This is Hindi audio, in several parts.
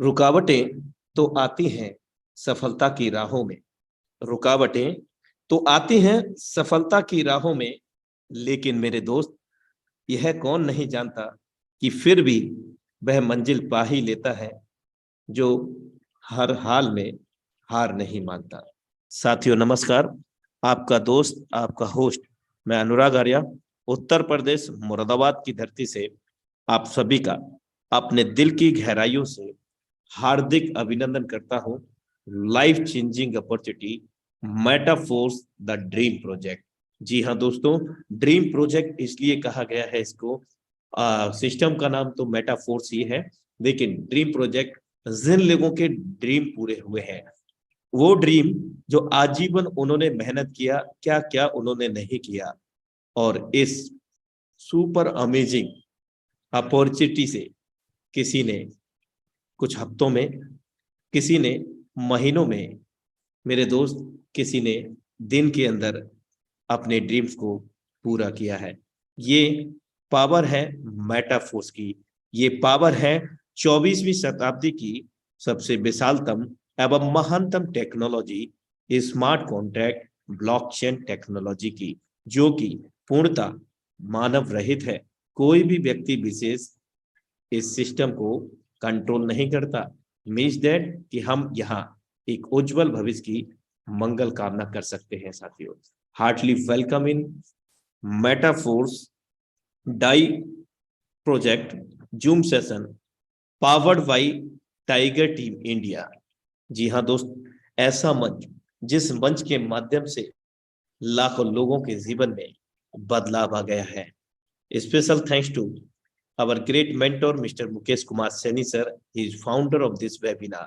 रुकावटें तो आती हैं सफलता की राहों में। रुकावटें तो आती हैं सफलता की राहों में, लेकिन मेरे दोस्त, यह कौन नहीं जानता कि फिर भी वह मंजिल पा ही लेता है जो हर हाल में हार नहीं मानता। साथियों नमस्कार, आपका दोस्त, आपका होस्ट, मैं अनुराग आर्या, उत्तर प्रदेश मुरादाबाद की धरती से आप सभी का अपने दिल की गहराइयों से हार्दिक अभिनंदन करता हूं। Life changing opportunity, Metaforce the dream project. जी हाँ दोस्तों, ड्रीम प्रोजेक्ट इसलिए कहा गया है इसको, सिस्टम का नाम तो मेटाफोर्स ही है, लेकिन ड्रीम प्रोजेक्ट जिन लोगों के ड्रीम पूरे हुए हैं, वो ड्रीम जो आजीवन उन्होंने मेहनत किया, क्या क्या उन्होंने नहीं किया, और इस सुपर अमेजिंग अपॉर्चुनिटी से किसी ने कुछ हफ्तों में, किसी ने महीनों में, मेरे दोस्त किसी ने दिन के अंदर अपने ड्रीम्स को पूरा किया है। ये पावर है मेटाफोर्स की, ये पावर है 24वीं शताब्दी की सबसे विशालतम एवं महानतम technology, smart contract blockchain technology की, जो कि पूर्णतः मानव रहित है। कोई भी व्यक्ति विशेष इस सिस्टम को कंट्रोल नहीं करता। मीन्स दैट कि हम यहाँ एक उज्जवल भविष्य की मंगल कामना कर सकते हैं। साथियों, heartly welcome in Metaforce the project Zoom session powered by tiger team India. जी हाँ दोस्त, ऐसा मंच जिस मंच के माध्यम से लाखों लोगों के जीवन में बदलाव आ गया है। Special thanks to our great mentor Mr. Mukesh Kumar Seni sir. He is founder of this webinar.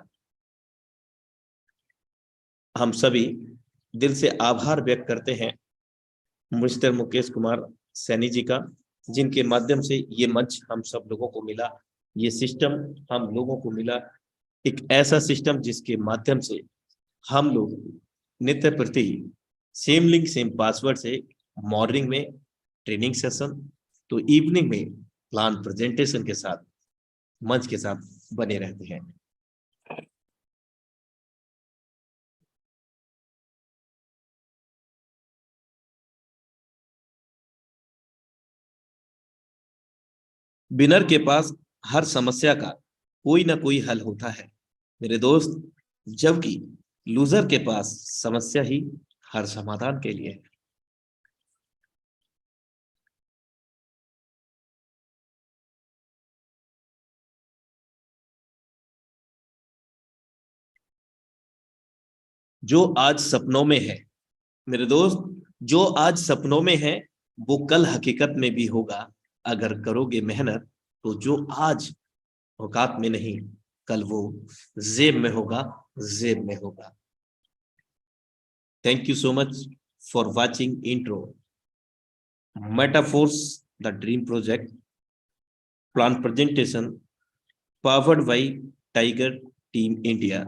हम सभी दिल से आभार व्यक्त करते हैं मिस्टर मुकेश कुमार सैनी जी का, जिनके माध्यम से ये मंच हम सब लोगों को मिला, ये सिस्टम हम लोगों को मिला, एक ऐसा सिस्टम जिसके माध्यम से हम लोग नित्य प्रति सेम लिंक सेम पासवर्ड से मॉर्निंग में ट्रेनिंग सेशन, तो इवनिंग में प्लान प्रेजेंटेशन के साथ मंच के साथ बने रहते हैं। विनर के पास हर समस्या का कोई ना कोई हल होता है मेरे दोस्त, जबकि लूजर के पास समस्या ही हर समाधान के लिए है। जो आज सपनों में है मेरे दोस्त, जो आज सपनों में है वो कल हकीकत में भी होगा। अगर करोगे मेहनत तो जो आज औकात में नहीं, कल वो जेब में होगा, जेब में होगा। Thank you so much for watching intro Metaforce the dream project plan presentation powered by tiger team India.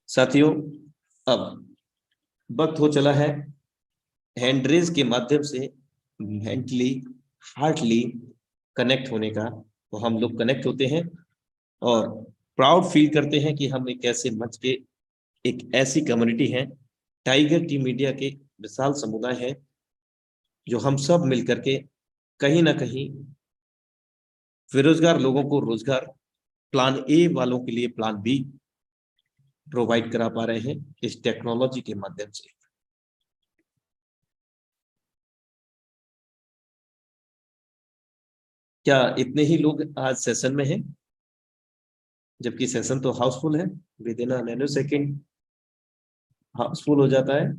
साथियों, अब वक्त हो चला है हैंड रेज के माध्यम से मेंटली, हार्टली कनेक्ट होने का। तो हम लोग कनेक्ट होते हैं और प्राउड फील करते हैं कि हम एक ऐसे मंच के, एक ऐसी कम्युनिटी है, टाइगर टीम इंडिया के विशाल समुदाय है, जो हम सब मिलकर के कहीं ना कहीं बेरोजगार लोगों को रोजगार, प्लान ए वालों के लिए प्लान बी प्रोवाइड करा पा रहे हैं इस टेक्नोलॉजी के माध्यम से। क्या इतने ही लोग आज सेशन में हैं, जबकि सेशन तो हाउसफुल है, with in nano second Housefull हो जाता है।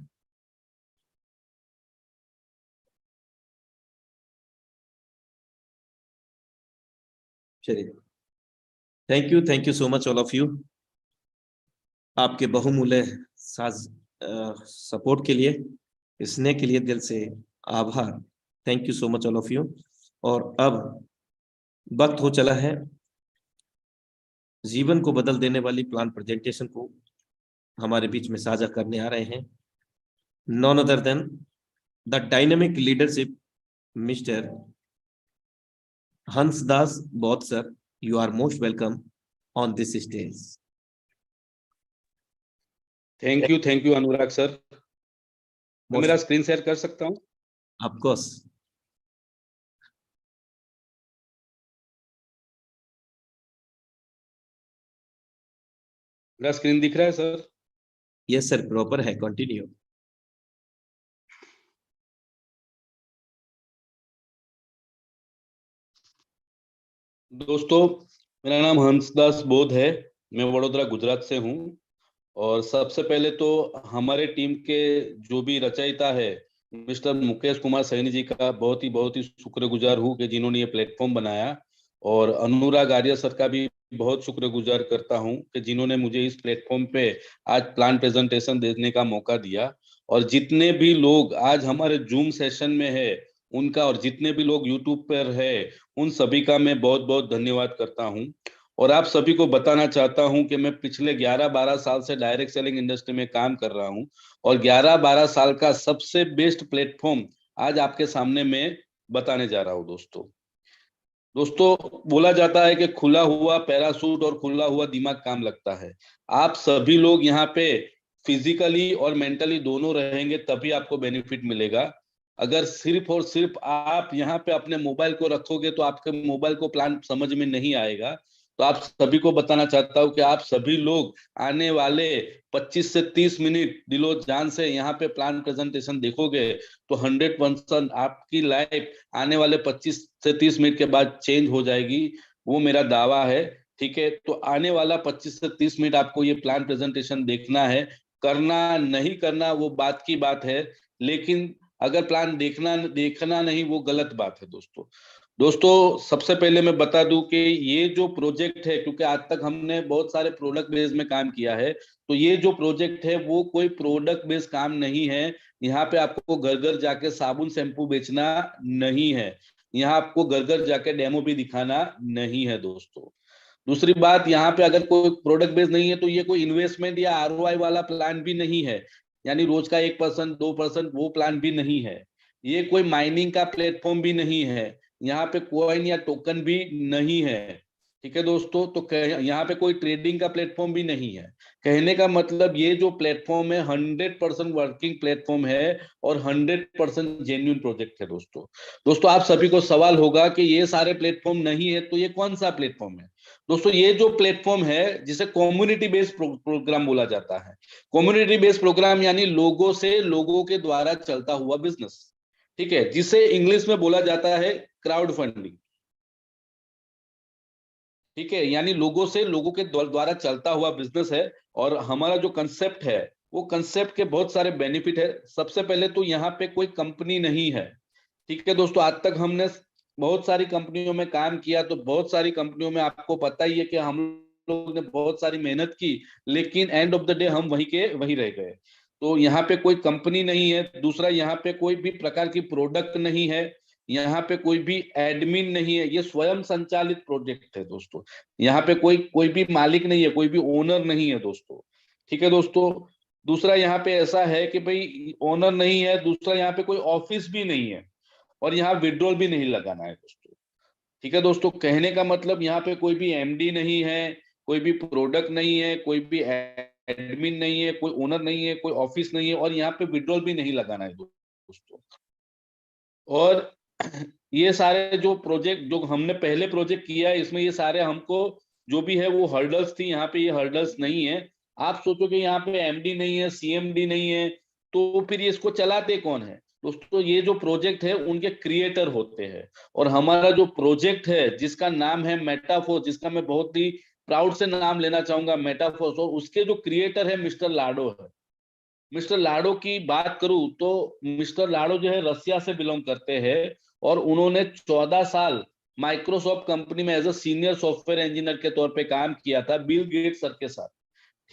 चलिए, thank you so much all of you, आपके बहुमूल्य साथ सपोर्ट के लिए, स्नेह के लिए दिल से आभार। Thank you so much all of you. और अब वक्त हो चला है जीवन को बदल देने वाली प्लान प्रेजेंटेशन को हमारे बीच में साझा करने आ रहे हैं none other than the dynamic leadership mister Hansdas Bauddh sir. You are most welcome on this stage. Thank you Anurag sir. मैं मेरा स्क्रीन शेयर कर सकता हूँ? Of course. मेरा स्क्रीन दिख रहा है सर? Yes sir, proper है, continue. दोस्तों, मेरा नाम हंसदास बोध है। मैं वडोदरा गुजरात से हूँ। और सबसे पहले तो हमारे टीम के जो भी रचयिता है मिस्टर मुकेश कुमार सैनी जी का बहुत ही शुक्रगुजार हूँ कि जिन्होंने ये प्लेटफॉर्म बनाया। और अनुराग आर्य सर का भी बहुत शुक्रगुजार करता हूँ कि जिन्होंने मुझे इस प्लेटफॉर्म पे आज प्लान प्रेजेंटेशन देने का मौका दिया। और जितने भी लोग आज हमारे जूम सेशन में है उनका, और जितने भी लोग यूट्यूब पर है उन सभी का मैं बहुत बहुत धन्यवाद करता हूँ। और आप सभी को बताना चाहता हूं कि मैं पिछले 11-12 साल से डायरेक्ट सेलिंग इंडस्ट्री में काम कर रहा हूं। और 11-12 साल का सबसे बेस्ट प्लेटफॉर्म आज आपके सामने मैं बताने जा रहा हूं। दोस्तों, बोला जाता है कि खुला हुआ पैराशूट और खुला हुआ दिमाग काम लगता है। आप सभी लोग यहाँ पे फिजिकली और मेंटली दोनों रहेंगे तभी आपको बेनिफिट मिलेगा। अगर सिर्फ और सिर्फ आप यहाँ पे अपने मोबाइल को रखोगे तो आपके मोबाइल को प्लान समझ में नहीं आएगा। तो आप सभी को बताना चाहता हूँ कि आप सभी लोग आने वाले 25 से 30 मिनट दिलो जान से यहाँ पे प्लान प्रेजेंटेशन देखोगे तो 100% आपकी लाइफ आने वाले 25 से 30 मिनट के बाद चेंज हो जाएगी। वो मेरा दावा है। ठीक है, तो आने वाला 25 से 30 मिनट आपको ये प्लान प्रेजेंटेशन देखना है। करना नहीं करना वो बात की बात है, लेकिन अगर प्लान देखना नहीं वो गलत बात है। दोस्तों, सबसे पहले मैं बता दूं कि ये जो प्रोजेक्ट है, क्योंकि आज तक हमने बहुत सारे प्रोडक्ट बेस में काम किया है, तो ये जो प्रोजेक्ट है वो कोई प्रोडक्ट बेस काम नहीं है। यहाँ पे आपको घर घर जाके साबुन शैम्पू बेचना नहीं है। यहाँ आपको घर घर जाके डेमो भी दिखाना नहीं है। दोस्तों, दूसरी बात, यहाँ पे अगर कोई प्रोडक्ट बेस नहीं है तो ये कोई इन्वेस्टमेंट या आरओआई वाला प्लान भी नहीं है। यानी रोज का 1% 2% वो प्लान भी नहीं है। ये कोई माइनिंग का प्लेटफॉर्म भी नहीं है। यहाँ पे कॉइन या टोकन भी नहीं है। ठीक है दोस्तों, तो यहाँ पे कोई ट्रेडिंग का प्लेटफॉर्म भी नहीं है। कहने का मतलब ये जो प्लेटफॉर्म है 100% वर्किंग प्लेटफॉर्म है और 100% जेन्युइन प्रोजेक्ट है। दोस्तों, आप सभी को सवाल होगा कि ये सारे प्लेटफॉर्म नहीं है तो ये कौन सा प्लेटफॉर्म है? दोस्तों, ये जो प्लेटफॉर्म है जिसे कम्युनिटी बेस्ड प्रोग्राम बोला जाता है। कम्युनिटी बेस्ड प्रोग्राम यानी लोगों से लोगों के द्वारा चलता हुआ बिजनेस। ठीक है, जिसे इंग्लिश में बोला जाता है क्राउड फंडिंग। ठीक है, यानी लोगों से लोगों के द्वारा चलता हुआ बिजनेस है। और हमारा जो कंसेप्ट है वो कंसेप्ट के बहुत सारे बेनिफिट है। सबसे पहले तो यहाँ पे कोई कंपनी नहीं है। ठीक है दोस्तों, आज तक हमने बहुत सारी कंपनियों में काम किया, तो बहुत सारी कंपनियों में आपको पता ही है कि हम लोग ने बहुत सारी मेहनत की, लेकिन एंड ऑफ द डे हम वहीं के वहीं रह गए। तो यहाँ पे कोई कंपनी नहीं है। दूसरा, यहाँ पे कोई भी प्रकार की प्रोडक्ट नहीं है। यहाँ पे कोई भी एडमिन नहीं है। ये स्वयं संचालित प्रोजेक्ट है। दोस्तों, यहाँ पे कोई कोई भी मालिक नहीं है, कोई भी ओनर नहीं है। ठीक है दोस्तों, दूसरा यहाँ पे ऐसा है कि भाई ओनर नहीं है। दूसरा, यहाँ पे कोई ऑफिस भी नहीं है और यहाँ विड्रॉल भी नहीं लगाना है। ठीक है दोस्तों, कहने का मतलब यहाँ पे कोई भी एमडी नहीं है, कोई भी प्रोडक्ट नहीं है, कोई भी एडमिन नहीं है, कोई ओनर नहीं है, कोई ऑफिस नहीं है और यहाँ पे विड्रॉल भी नहीं लगाना है। दोस्तों, और ये सारे जो प्रोजेक्ट जो हमने पहले प्रोजेक्ट किया है इसमें ये सारे हमको जो भी है वो हर्डल्स थी। यहाँ पे ये हर्डल्स नहीं है। आप सोचो कि यहाँ पे एमडी नहीं है, सीएमडी नहीं है, तो फिर ये इसको चलाते कौन है? दोस्तों, ये जो प्रोजेक्ट है उनके क्रिएटर होते हैं। और हमारा जो प्रोजेक्ट है जिसका नाम है मेटाफोर्स, जिसका मैं बहुत ही प्राउड से नाम लेना चाहूंगा, मेटाफोर्स, और उसके जो क्रिएटर है मिस्टर लाडो है। मिस्टर लाडो की बात करूं तो मिस्टर लाडो जो है रसिया से बिलोंग करते हैं और उन्होंने 14 साल माइक्रोसॉफ्ट कंपनी में as a senior software engineer के तौर पे काम किया था बिल गेट्स सर के साथ।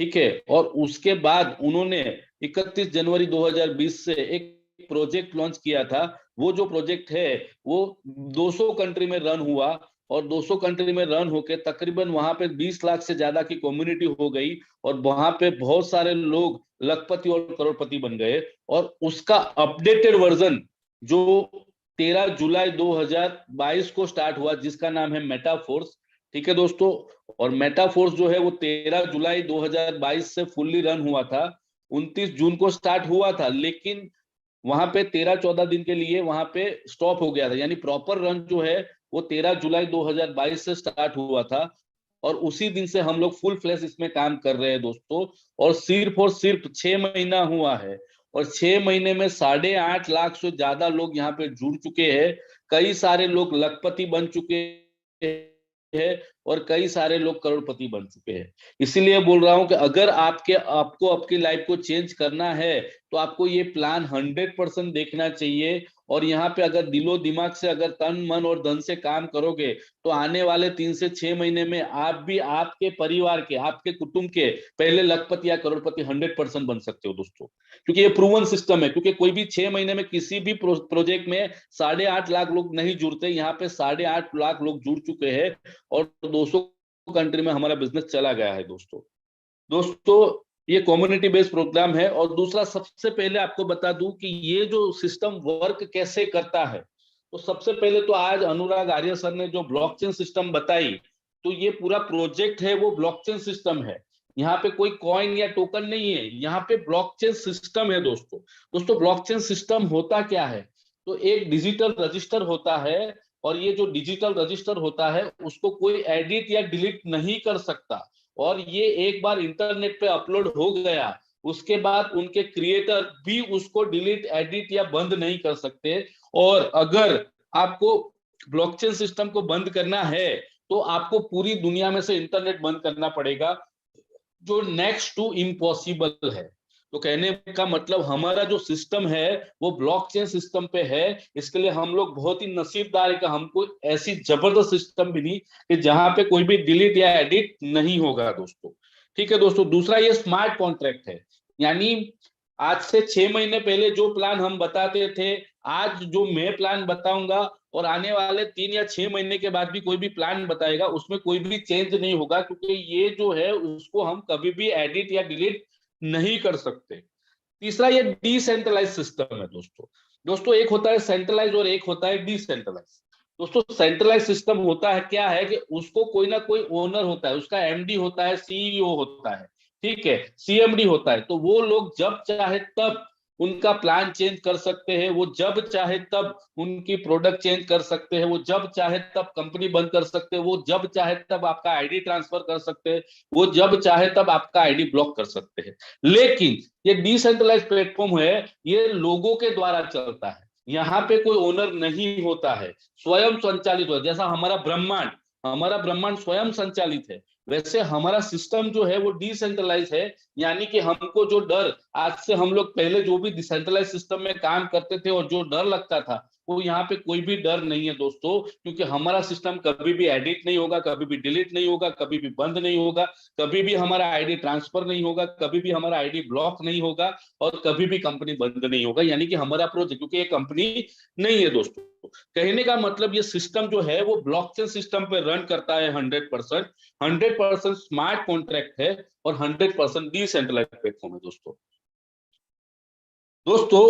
ठीक है, और उसके बाद उन्होंने 31 जनवरी 2020 से एक प्रोजेक्ट लॉन्च किया था। वो जो प्रोजेक्ट है वो 200 कंट्री में रन हुआ और 200 कंट्री में रन होके तकरीबन वहां पे 20 लाख से ज्यादा की कम्युनिटी हो गई और वहां पे बहुत सारे लोग लखपति और करोड़पति बन गए। और उसका अपडेटेड वर्जन जो 13 जुलाई 2022 को स्टार्ट हुआ जिसका नाम है मेटाफोर्स। ठीक है दोस्तों। और मेटाफोर्स जो है वो 13 जुलाई 2022 से फुल्ली रन हुआ था। 29 जून को स्टार्ट हुआ था, लेकिन वहां पे 13-14 दिन के लिए वहां पे स्टॉप हो गया था। यानी प्रॉपर रन जो है वो 13 जुलाई 2022 से स्टार्ट हुआ था, और उसी दिन से हम लोग फुल फ्लैश इसमें काम कर रहे हैं दोस्तों। और सिर्फ 6 महीना हुआ है, और 6 महीने में 8.5 लाख से ज्यादा लोग यहाँ पे जुड़ चुके हैं। कई सारे लोग लखपति बन चुके हैं, और कई सारे लोग करोड़पति बन चुके हैं। इसीलिए बोल रहा हूं कि अगर आपको आपकी लाइफ को चेंज करना है, तो आपको ये प्लान 100% देखना चाहिए। और यहाँ पे अगर दिलो दिमाग से, अगर तन मन और धन से काम करोगे, तो आने वाले 3 से 6 महीने में आप भी आपके परिवार के, आपके कुटुंब के पहले लखपति या करोड़पति 100% बन सकते हो दोस्तों। क्योंकि ये प्रूवन सिस्टम है। क्योंकि कोई भी 6 महीने में किसी भी प्रोजेक्ट में 8.5 लाख लोग नहीं जुड़ते, यहाँ पे 8.5 लाख लोग जुड़ चुके हैं, और 200 कंट्री में हमारा बिजनेस चला गया है दोस्तों। ये कम्युनिटी बेस्ड प्रोग्राम है। और दूसरा, सबसे पहले आपको बता दूं कि ये जो सिस्टम वर्क कैसे करता है। तो सबसे पहले तो आज अनुराग आर्य सर ने जो ब्लॉकचेन सिस्टम बताई, तो ये पूरा प्रोजेक्ट है वो ब्लॉकचेन सिस्टम है। यहाँ पे कोई कॉइन या टोकन नहीं है, यहाँ पे ब्लॉकचेन सिस्टम है दोस्तों ब्लॉकचेन सिस्टम होता क्या है? तो एक डिजिटल रजिस्टर होता है, और ये जो डिजिटल रजिस्टर होता है उसको कोई एडिट या डिलीट नहीं कर सकता। और ये एक बार इंटरनेट पे अपलोड हो गया, उसके बाद उनके क्रिएटर भी उसको डिलीट, एडिट या बंद नहीं कर सकते। और अगर आपको ब्लॉकचेन सिस्टम को बंद करना है, तो आपको पूरी दुनिया में से इंटरनेट बंद करना पड़ेगा, जो नेक्स्ट टू इम्पॉसिबल है। तो कहने का मतलब, हमारा जो सिस्टम है वो ब्लॉकचेन सिस्टम पे है। इसके लिए हम लोग बहुत ही नसीबदार है कि हमको ऐसी जबरदस्त सिस्टम मिली कि जहां पे कोई भी डिलीट या एडिट नहीं होगा दोस्तों। ठीक है दोस्तों। दूसरा, ये स्मार्ट कॉन्ट्रैक्ट है। यानी आज से 6 महीने पहले जो प्लान हम बताते थे, आज जो मैं प्लान बताऊंगा, और आने वाले 3 या 6 महीने के बाद भी कोई भी प्लान बताएगा, उसमें कोई भी चेंज नहीं होगा। क्योंकि ये जो है उसको हम कभी भी एडिट या डिलीट नहीं कर सकते। तीसरा, ये डिसेंट्रलाइज सिस्टम है दोस्तों एक होता है सेंट्रलाइज और एक होता है डिसेंट्रलाइज। दोस्तों सेंट्रलाइज सिस्टम होता है क्या है कि उसको कोई ना कोई ओनर होता है, उसका एमडी होता है, सीईओ होता है, ठीक है, सीएमडी होता है। तो वो लोग जब चाहे तब उनका प्लान चेंज कर सकते हैं, वो जब चाहे तब उनकी प्रोडक्ट चेंज कर सकते हैं, वो जब चाहे तब कंपनी बंद कर सकते हैं, वो जब चाहे तब आपका आईडी ट्रांसफर कर सकते हैं, वो जब चाहे तब आपका आईडी ब्लॉक कर सकते हैं। लेकिन ये डिसेंट्रलाइज प्लेटफॉर्म है, ये लोगों के द्वारा चलता है। यहाँ पे कोई ओनर नहीं होता है, स्वयं संचालित होता है। जैसा हमारा ब्रह्मांड स्वयं संचालित है, वैसे हमारा सिस्टम जो है वो डिसेंट्रलाइज है। यानी कि हमको जो डर, आज से हम लोग पहले जो भी डिसेंट्रलाइज सिस्टम में काम करते थे और जो डर लगता था, वो यहाँ पे कोई भी डर नहीं है दोस्तों। क्योंकि हमारा सिस्टम कभी भी एडिट नहीं होगा, कभी भी डिलीट नहीं होगा, कभी भी बंद नहीं होगा, कभी भी हमारा आईडी ट्रांसफर नहीं होगा, कभी भी हमारा आईडी ब्लॉक नहीं होगा, और कभी भी कंपनी बंद नहीं होगा। यानी कि हमारा प्रोजेक्ट, क्योंकि ये कंपनी नहीं है दोस्तों। कहने का मतलब, ये सिस्टम जो है वो ब्लॉकचेन सिस्टम पे रन करता है 100% स्मार्ट कॉन्ट्रैक्ट है, और 100% डिसेंट्रलाइज प्लेटफॉर्म है दोस्तों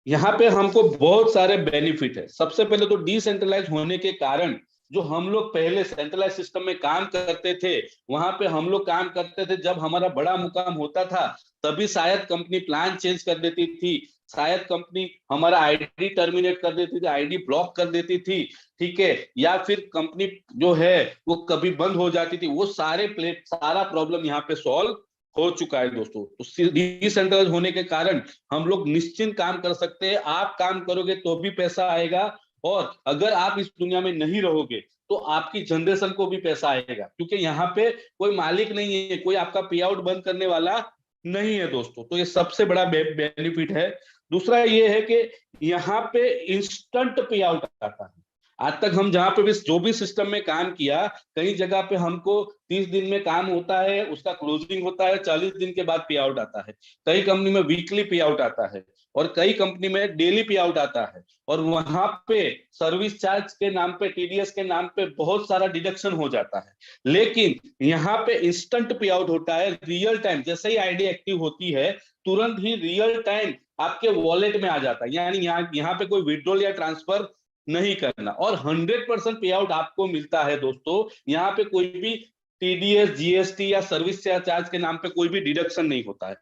यहाँ पे हमको बहुत सारे बेनिफिट है। सबसे पहले तो डिसेंट्रलाइज होने के कारण, जो हम लोग पहले सेंट्रलाइज सिस्टम में काम करते थे, वहां पे हम लोग काम करते थे, जब हमारा बड़ा मुकाम होता था तभी शायद कंपनी प्लान चेंज कर देती थी, शायद कंपनी हमारा आईडी टर्मिनेट कर देती थी, आईडी ब्लॉक कर देती थी, ठीक है, या फिर कंपनी जो है वो कभी बंद हो जाती थी। वो सारा प्रॉब्लम यहाँ पे सॉल्व हो चुका है दोस्तों। तो डिसेंट्रलाइज होने के कारण हम लोग निश्चिंत काम कर सकते हैं। आप काम करोगे तो भी पैसा आएगा, और अगर आप इस दुनिया में नहीं रहोगे तो आपकी जनरेशन को भी पैसा आएगा। क्योंकि यहाँ पे कोई मालिक नहीं है, कोई आपका पे आउट बंद करने वाला नहीं है दोस्तों। तो ये सबसे बड़ा बेनिफिट है। दूसरा ये है कि यहाँ पे इंस्टेंट पे आउट आता है। आज तक हम जहां पे भी जो भी सिस्टम में काम किया, कई जगह पे हमको 30 दिन में काम होता है, उसका क्लोजिंग होता है, 40 दिन के बाद पे आउट आता है। कई कंपनी में वीकली पे आउट आता है, और कई कंपनी में डेली पे आउट आता है। और वहां पे सर्विस चार्ज के नाम पे, टीडीएस के नाम पे बहुत सारा डिडक्शन हो जाता है। लेकिन यहाँ पे इंस्टेंट पे आउट होता है, रियल टाइम। जैसे ही आईडी एक्टिव होती है, तुरंत ही रियल टाइम आपके वॉलेट में आ जाता है। यानी यहाँ पे कोई विड्रॉल या ट्रांसफर नहीं करना, और 100% पे आउट आपको मिलता है दोस्तों। यहाँ पे कोई भी टीडीएस, जीएसटी या सर्विस चार्ज के नाम पे कोई भी डिडक्शन नहीं होता है।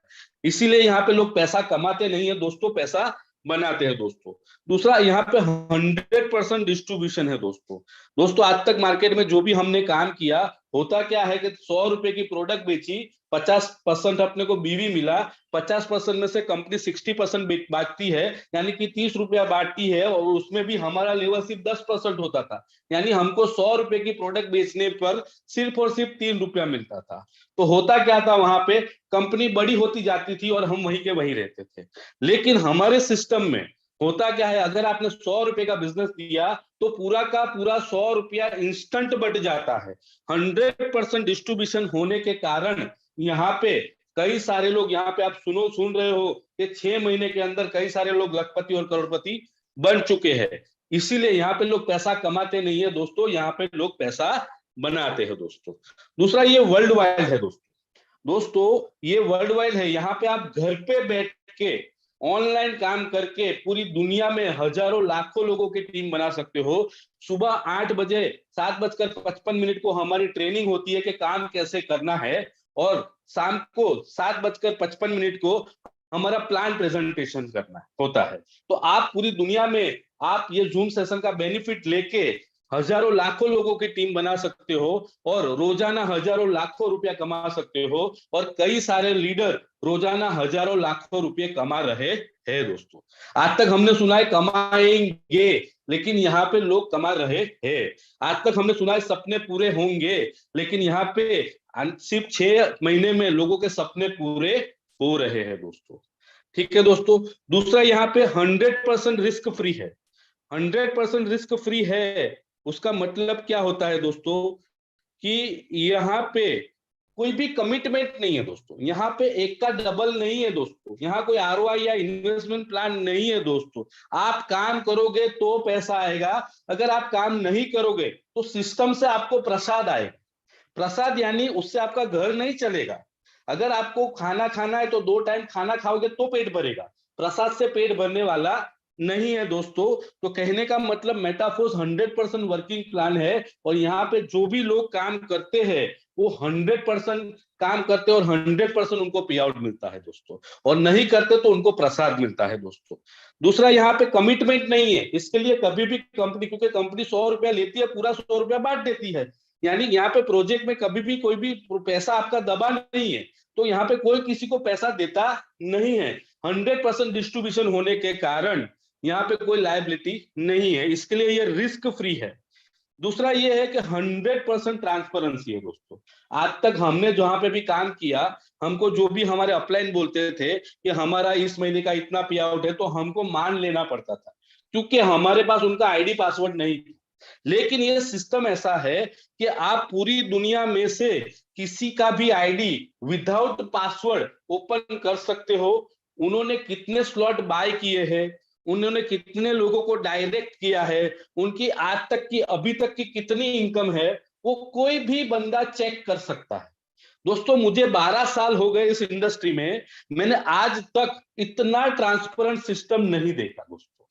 इसीलिए यहाँ पे लोग पैसा कमाते नहीं है दोस्तों, पैसा बनाते हैं दोस्तों। दूसरा, यहाँ पे 100% डिस्ट्रीब्यूशन है दोस्तों। दोस्तों आज तक मार्केट में जो भी हमने काम किया, होता क्या है कि 100 रुपए की प्रोडक्ट बेची, 50% अपने को बीवी मिला, 50% में से कंपनी 60% बांटती है, यानी कि 30 रुपया बांटती है, और उसमें भी हमारा लेवल सिर्फ 10% होता था। यानी हमको 100 रुपए की प्रोडक्ट बेचने पर सिर्फ और सिर्फ 3 रुपया मिलता था। तो होता क्या था, वहां पे कंपनी बड़ी होती जाती थी और हम वहीं के वहीं रहते थे। लेकिन हमारे सिस्टम में होता क्या है, अगर आपने 100 रुपए का बिजनेस किया तो पूरा का पूरा 100 रुपया इंस्टेंट बढ़ जाता है। 100% डिस्ट्रीब्यूशन होने के कारण यहाँ पे कई सारे लोग, यहाँ पे आप सुन रहे हो कि 6 महीने के अंदर कई सारे लोग लखपति और करोड़पति बन चुके हैं। इसीलिए यहाँ पे लोग पैसा कमाते नहीं है दोस्तों, यहाँ पे लोग पैसा बनाते हैं दोस्तों। दूसरा, ये वर्ल्ड वाइड है दोस्तों। ये वर्ल्ड वाइड है। यहाँ पे आप घर पे बैठ के ऑनलाइन काम करके पूरी दुनिया में हजारों लाखों लोगों की टीम बना सकते हो। सुबह 8 बजे 7:55 को हमारी ट्रेनिंग होती है कि काम कैसे करना है, और शाम को 7:55 को हमारा प्लान प्रेजेंटेशन करना होता है। तो आप पूरी दुनिया में आप ये जूम सेशन का बेनिफिट लेके हजारों लाखों लोगों की टीम बना सकते हो, और रोजाना हजारों लाखों रुपया कमा सकते हो, और कई सारे लीडर रोजाना हजारों लाखों रुपए कमा रहे हैं दोस्तों। आज तक हमने सुना है कमाएंगे, लेकिन यहाँ पे लोग कमा रहे हैं। आज तक हमने सुना है सपने पूरे होंगे, लेकिन यहाँ पे सिर्फ 6 महीने में लोगों के सपने पूरे हो रहे हैं दोस्तों। ठीक है दोस्तों। दूसरा, यहाँ पे 100% रिस्क फ्री है। 100% रिस्क फ्री है, उसका मतलब क्या होता है दोस्तों, कि यहाँ पे कोई भी कमिटमेंट नहीं है दोस्तों। यहाँ पे एक का डबल नहीं है दोस्तों। यहाँ कोई आरओआई या इन्वेस्टमेंट प्लान नहीं है दोस्तों। आप काम करोगे तो पैसा आएगा, अगर आप काम नहीं करोगे तो सिस्टम से आपको प्रसाद आएगा। प्रसाद यानी उससे आपका घर नहीं चलेगा। अगर आपको खाना खाना है तो 2 टाइम खाना खाओगे तो पेट भरेगा, प्रसाद से पेट भरने वाला नहीं है दोस्तों। तो कहने का मतलब मेटाफोर्स 100% वर्किंग प्लान है, और यहाँ पे जो भी लोग काम करते हैं वो 100% काम करते हैं, और 100% उनको पे आउट मिलता है दोस्तों, और नहीं करते तो उनको प्रसाद मिलता है दोस्तों। दूसरा, यहाँ पे कमिटमेंट नहीं है। इसके लिए कभी भी कंपनी, क्योंकि कंपनी 100 रुपया लेती है, पूरा 100 रुपया बांट देती है, यानी यहाँ पे प्रोजेक्ट में कभी भी कोई भी पैसा आपका दबा नहीं है, तो यहाँ पे कोई किसी को पैसा देता नहीं है। 100% डिस्ट्रीब्यूशन होने के कारण यहाँ पे कोई लायबिलिटी नहीं है, इसके लिए ये रिस्क फ्री है। दूसरा ये है कि 100% ट्रांसपेरेंसी है दोस्तों। आज तक हमने जहां पे भी काम किया, हमको जो भी हमारे अपलाइन बोलते थे कि हमारा इस महीने का इतना पे आउट है, तो हमको मान लेना पड़ता था, क्योंकि हमारे पास उनका आईडी पासवर्ड नहीं था। लेकिन ये सिस्टम ऐसा है कि आप पूरी दुनिया में से किसी का भी आईडी विदाउट पासवर्ड ओपन कर सकते हो। उन्होंने कितने स्लॉट बाय किए हैं, उन्होंने कितने लोगों को डायरेक्ट किया है, उनकी आज तक की अभी तक की कितनी इनकम है, वो कोई भी बंदा चेक कर सकता है दोस्तों। मुझे 12 साल हो गए इस इंडस्ट्री में, मैंने आज तक इतना ट्रांसपेरेंट सिस्टम नहीं देखा दोस्तों।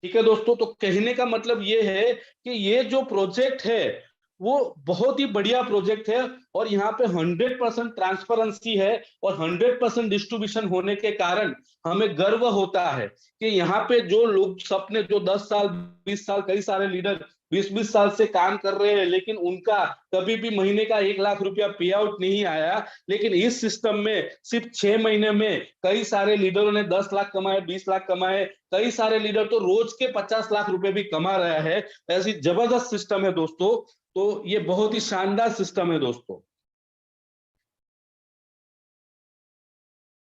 ठीक है दोस्तों। तो कहने का मतलब ये है कि ये जो प्रोजेक्ट है वो बहुत ही बढ़िया प्रोजेक्ट है, और यहाँ पे 100% ट्रांसपेरेंसी है, और 100% डिस्ट्रीब्यूशन होने के कारण हमें गर्व होता है कि यहाँ पे जो लोग सपने, जो 10 साल 20 साल, कई सारे लीडर 20-20 साल से काम कर रहे हैं, लेकिन उनका कभी भी महीने का 1 लाख रुपया पे आउट नहीं आया, लेकिन इस सिस्टम में सिर्फ 6 महीने में कई सारे लीडरों ने 10 लाख कमाए, 20 लाख कमाए, कई सारे लीडर तो रोज के 50 लाख रुपए भी कमा रहा है। ऐसी जबरदस्त सिस्टम है दोस्तों। तो ये बहुत ही शानदार सिस्टम है दोस्तों।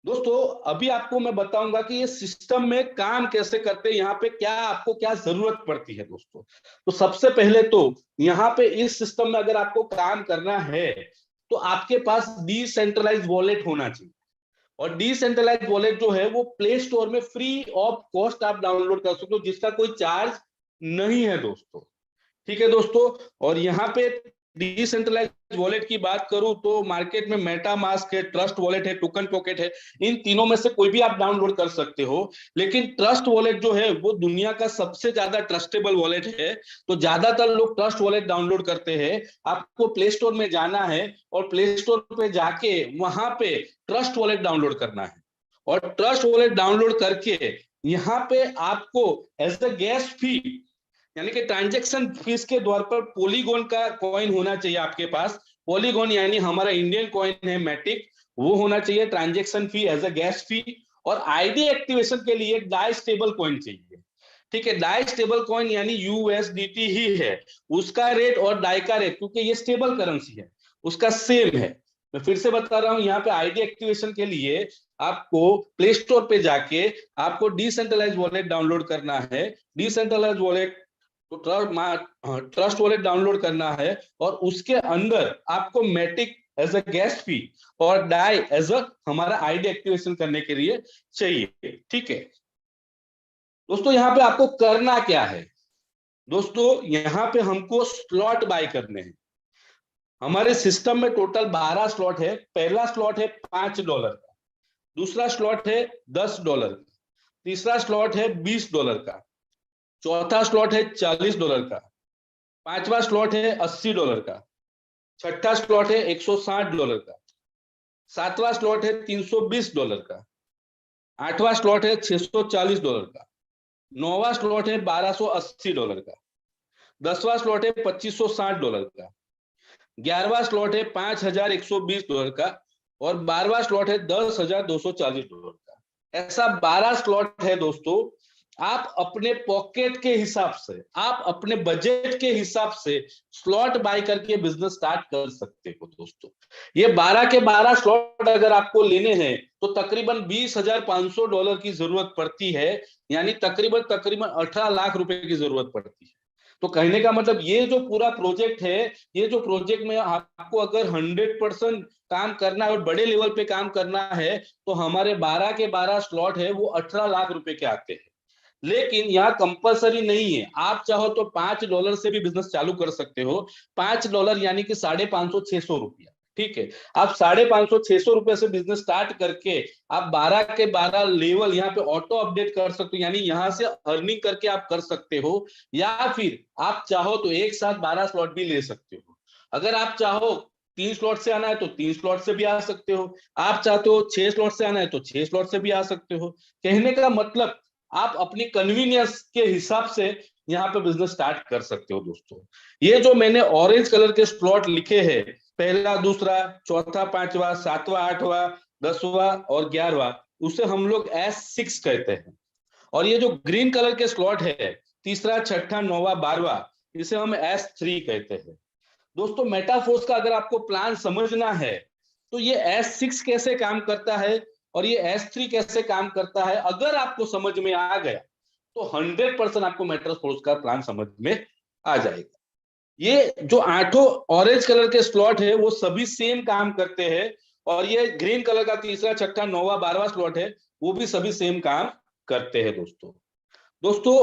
दोस्तों अभी आपको मैं बताऊंगा कि ये सिस्टम में काम कैसे करते हैं, यहाँ पे क्या आपको क्या जरूरत पड़ती है दोस्तों। तो सबसे पहले तो यहाँ पे इस सिस्टम में अगर आपको काम करना है तो आपके पास डिसेंट्रलाइज्ड वॉलेट होना चाहिए, और डिसेंट्रलाइज्ड वॉलेट जो है वो प्ले स्टोर में फ्री ऑफ कॉस्ट आप डाउनलोड कर सकते हो, जिसका कोई चार्ज नहीं है दोस्तों। ठीक है दोस्तों। और यहाँ पे डिसेंट्रलाइज्ड वॉलेट की बात करूं तो मार्केट में मेटामास्क है, ट्रस्ट वॉलेट है, टोकन पॉकेट है, इन तीनों में से कोई भी आप डाउनलोड कर सकते हो। लेकिन ट्रस्ट वॉलेट जो है वो दुनिया का सबसे ज्यादा ट्रस्टेबल वॉलेट है, तो ज्यादातर लोग ट्रस्ट वॉलेट डाउनलोड करते हैं। आपको प्ले स्टोर में जाना है और प्ले स्टोर पे जाके वहां पे ट्रस्ट वॉलेट डाउनलोड करना है, और ट्रस्ट वॉलेट डाउनलोड करके यहाँ पे आपको एज अ गैस फी, यानी कि ट्रांजैक्शन फीस के द्वार पर पॉलीगॉन का कॉइन होना चाहिए आपके पास। पॉलीगॉन यानी हमारा इंडियन कॉइन है मैटिक, वो होना चाहिए transaction fee as a gas fee. और आईडी एक्टिवेशन के लिए डाई स्टेबल कॉइन चाहिए। ठीक है, डाई स्टेबल कॉइन यानी यूएसडीटी ही है, उसका रेट और डाई का रेट, क्योंकि ये स्टेबल करेंसी है, उसका सेम है। मैं फिर से बता रहा हूं, यहाँ पे आईडी एक्टिवेशन के लिए आपको प्ले स्टोर पे जाके आपको डिसेंट्रलाइज वॉलेट डाउनलोड करना है। डिसेंट्रलाइज वॉलेट तो ट्रस्ट वॉलेट डाउनलोड करना है, और उसके अंदर आपको मैटिक एज अ गैस फी और डाई एज अ हमारा आईडी एक्टिवेशन करने के लिए चाहिए। ठीक है दोस्तों, यहाँ पे आपको करना क्या है? दोस्तों यहाँ पे हमको स्लॉट बाय करने हैं। हमारे सिस्टम में टोटल 12 स्लॉट है। पहला स्लॉट है $5 का, दूसरा स्लॉट है $10 का, तीसरा स्लॉट है $20 का, चौथा स्लॉट है $40 का, पांचवा स्लॉट है $80 का, छठा स्लॉट है $160 का, सातवां स्लॉट है $320 का, आठवां स्लॉट है $640 का, नौवां स्लॉट है $1280 का, 10वां स्लॉट है $2560 का, 11वां स्लॉट है $5120 का, और 12वां स्लॉट है $10,240 का। ऐसा 12 स्लॉट है दोस्तों। आप अपने पॉकेट के हिसाब से, आप अपने बजट के हिसाब से स्लॉट बाय करके बिजनेस स्टार्ट कर सकते हो दोस्तों। ये 12 के 12 स्लॉट अगर आपको लेने हैं तो तकरीबन $20,500 की जरूरत पड़ती है, यानी तकरीबन 18 लाख रुपए की जरूरत पड़ती है। तो कहने का मतलब ये जो पूरा प्रोजेक्ट है, ये जो प्रोजेक्ट में आपको अगर 100% काम करना है और बड़े लेवल पे काम करना है, तो हमारे 12 के 12 स्लॉट है वो 18 लाख रुपए के आते हैं। लेकिन यहाँ कंपलसरी नहीं है, आप चाहो तो $5 से भी बिजनेस चालू कर सकते हो। $5 यानी कि 550-600 रुपया। ठीक है, आप 550-600 रुपए से बिजनेस स्टार्ट करके आप 12 के 12 लेवल यहाँ पे ऑटो अपडेट कर सकते हो, यानी यहाँ से अर्निंग करके आप कर सकते हो। या फिर आप चाहो तो एक साथ 12 स्लॉट भी ले सकते हो। अगर आप चाहो 3 स्लॉट से आना है तो 3 स्लॉट से भी आ सकते हो, आप चाहते हो 6 स्लॉट से आना है तो 6 स्लॉट से भी आ सकते हो। कहने का मतलब आप अपनी कन्वीनियंस के हिसाब से यहाँ पे बिजनेस स्टार्ट कर सकते हो दोस्तों। ये जो मैंने ऑरेंज कलर के स्लॉट लिखे हैं, पहला, दूसरा, चौथा, पांचवा, सातवां, आठवां, 10वां और 11वां, उसे हम लोग S6 कहते हैं। और ये जो ग्रीन कलर के स्लॉट है, तीसरा, छठा, नौवां, 12वां, इसे हम S3 कहते हैं दोस्तों। मेटाफोर्स का अगर आपको प्लान समझना है तो ये S6 कैसे काम करता है और ये S3 कैसे काम करता है, अगर आपको समझ में आ गया तो 100% आपको मेटाफोर्स का प्लान समझ में आ जाएगा। ये जो 8 ऑरेंज कलर के स्लॉट है वो सभी सेम काम करते हैं, और ये ग्रीन कलर का तीसरा, छठा, नौवां, 12वां स्लॉट है वो भी सभी सेम काम करते हैं दोस्तों। दोस्तों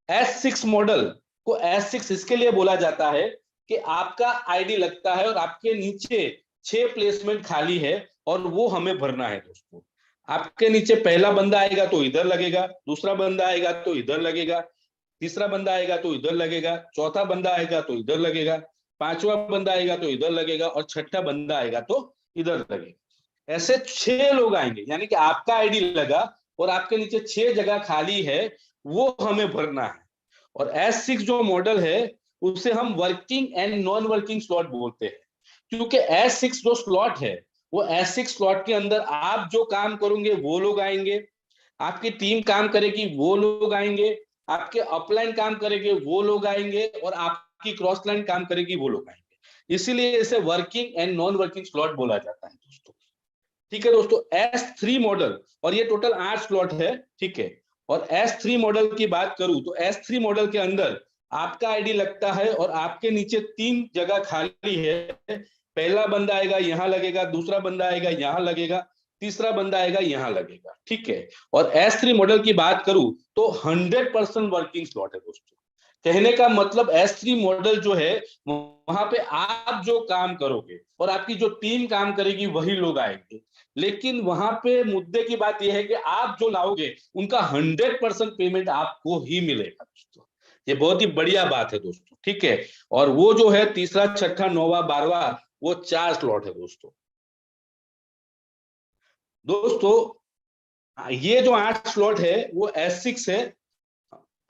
S6 मॉडल को S6 इसके लिए बोला जाता है कि आपका आईडी लगता है और आपके नीचे 6 प्लेसमेंट खाली है और वो हमें भरना है दोस्तों। आपके नीचे पहला बंदा आएगा तो इधर लगेगा, दूसरा बंदा आएगा तो इधर लगेगा, तीसरा बंदा आएगा तो इधर लगेगा, चौथा बंदा आएगा तो इधर लगेगा, पांचवा बंदा आएगा तो इधर लगेगा, और छठा बंदा आएगा तो इधर लगेगा। ऐसे 6 लोग आएंगे, यानी कि आपका आईडी लगा और आपके नीचे 6 जगह खाली है, वो हमें भरना है। और S6 जो मॉडल है उसे हम working and non working slot बोलते हैं, क्योंकि S6 जो स्लॉट है वो S6 स्लॉट के अंदर आप जो काम करोगे वो लोग आएंगे, आपकी टीम काम करेगी वो लोग आएंगे, आपके अपलाइन काम करेंगे वो लोग आएंगे, और आपकी क्रॉस लाइन काम करेगी वो लोग आएंगे। इसीलिए इसे working and non working slot बोला जाता है दोस्तों। ठीक है दोस्तों, S3 मॉडल, और ये टोटल 8 स्लॉट है। ठीक है, और S3 मॉडल की बात करूं तो S3 मॉडल के अंदर आपका आईडी लगता है और आपके नीचे 3 जगह खाली है। पहला बंदा आएगा यहाँ लगेगा, दूसरा बंदा आएगा यहाँ लगेगा, तीसरा बंदा आएगा यहाँ लगेगा। ठीक है, और S3 मॉडल की बात करूं तो 100% वर्किंग स्लॉट है दोस्तों, कहने का मतलब S3 मॉडल जो है वहां पे आप जो काम करोगे और आपकी जो टीम काम करेगी वही लोग आएंगे, लेकिन वहां पे मुद्दे की बात यह है कि आप जो लाओगे उनका 100% पेमेंट आपको ही मिलेगा दोस्तों। ये बहुत ही बढ़िया बात है दोस्तों, ठीक है। और वो जो है तीसरा, छठा, नौवा, 12वां, वो 4 स्लॉट है दोस्तों। दोस्तों ये जो 8 स्लॉट है वो S6 है,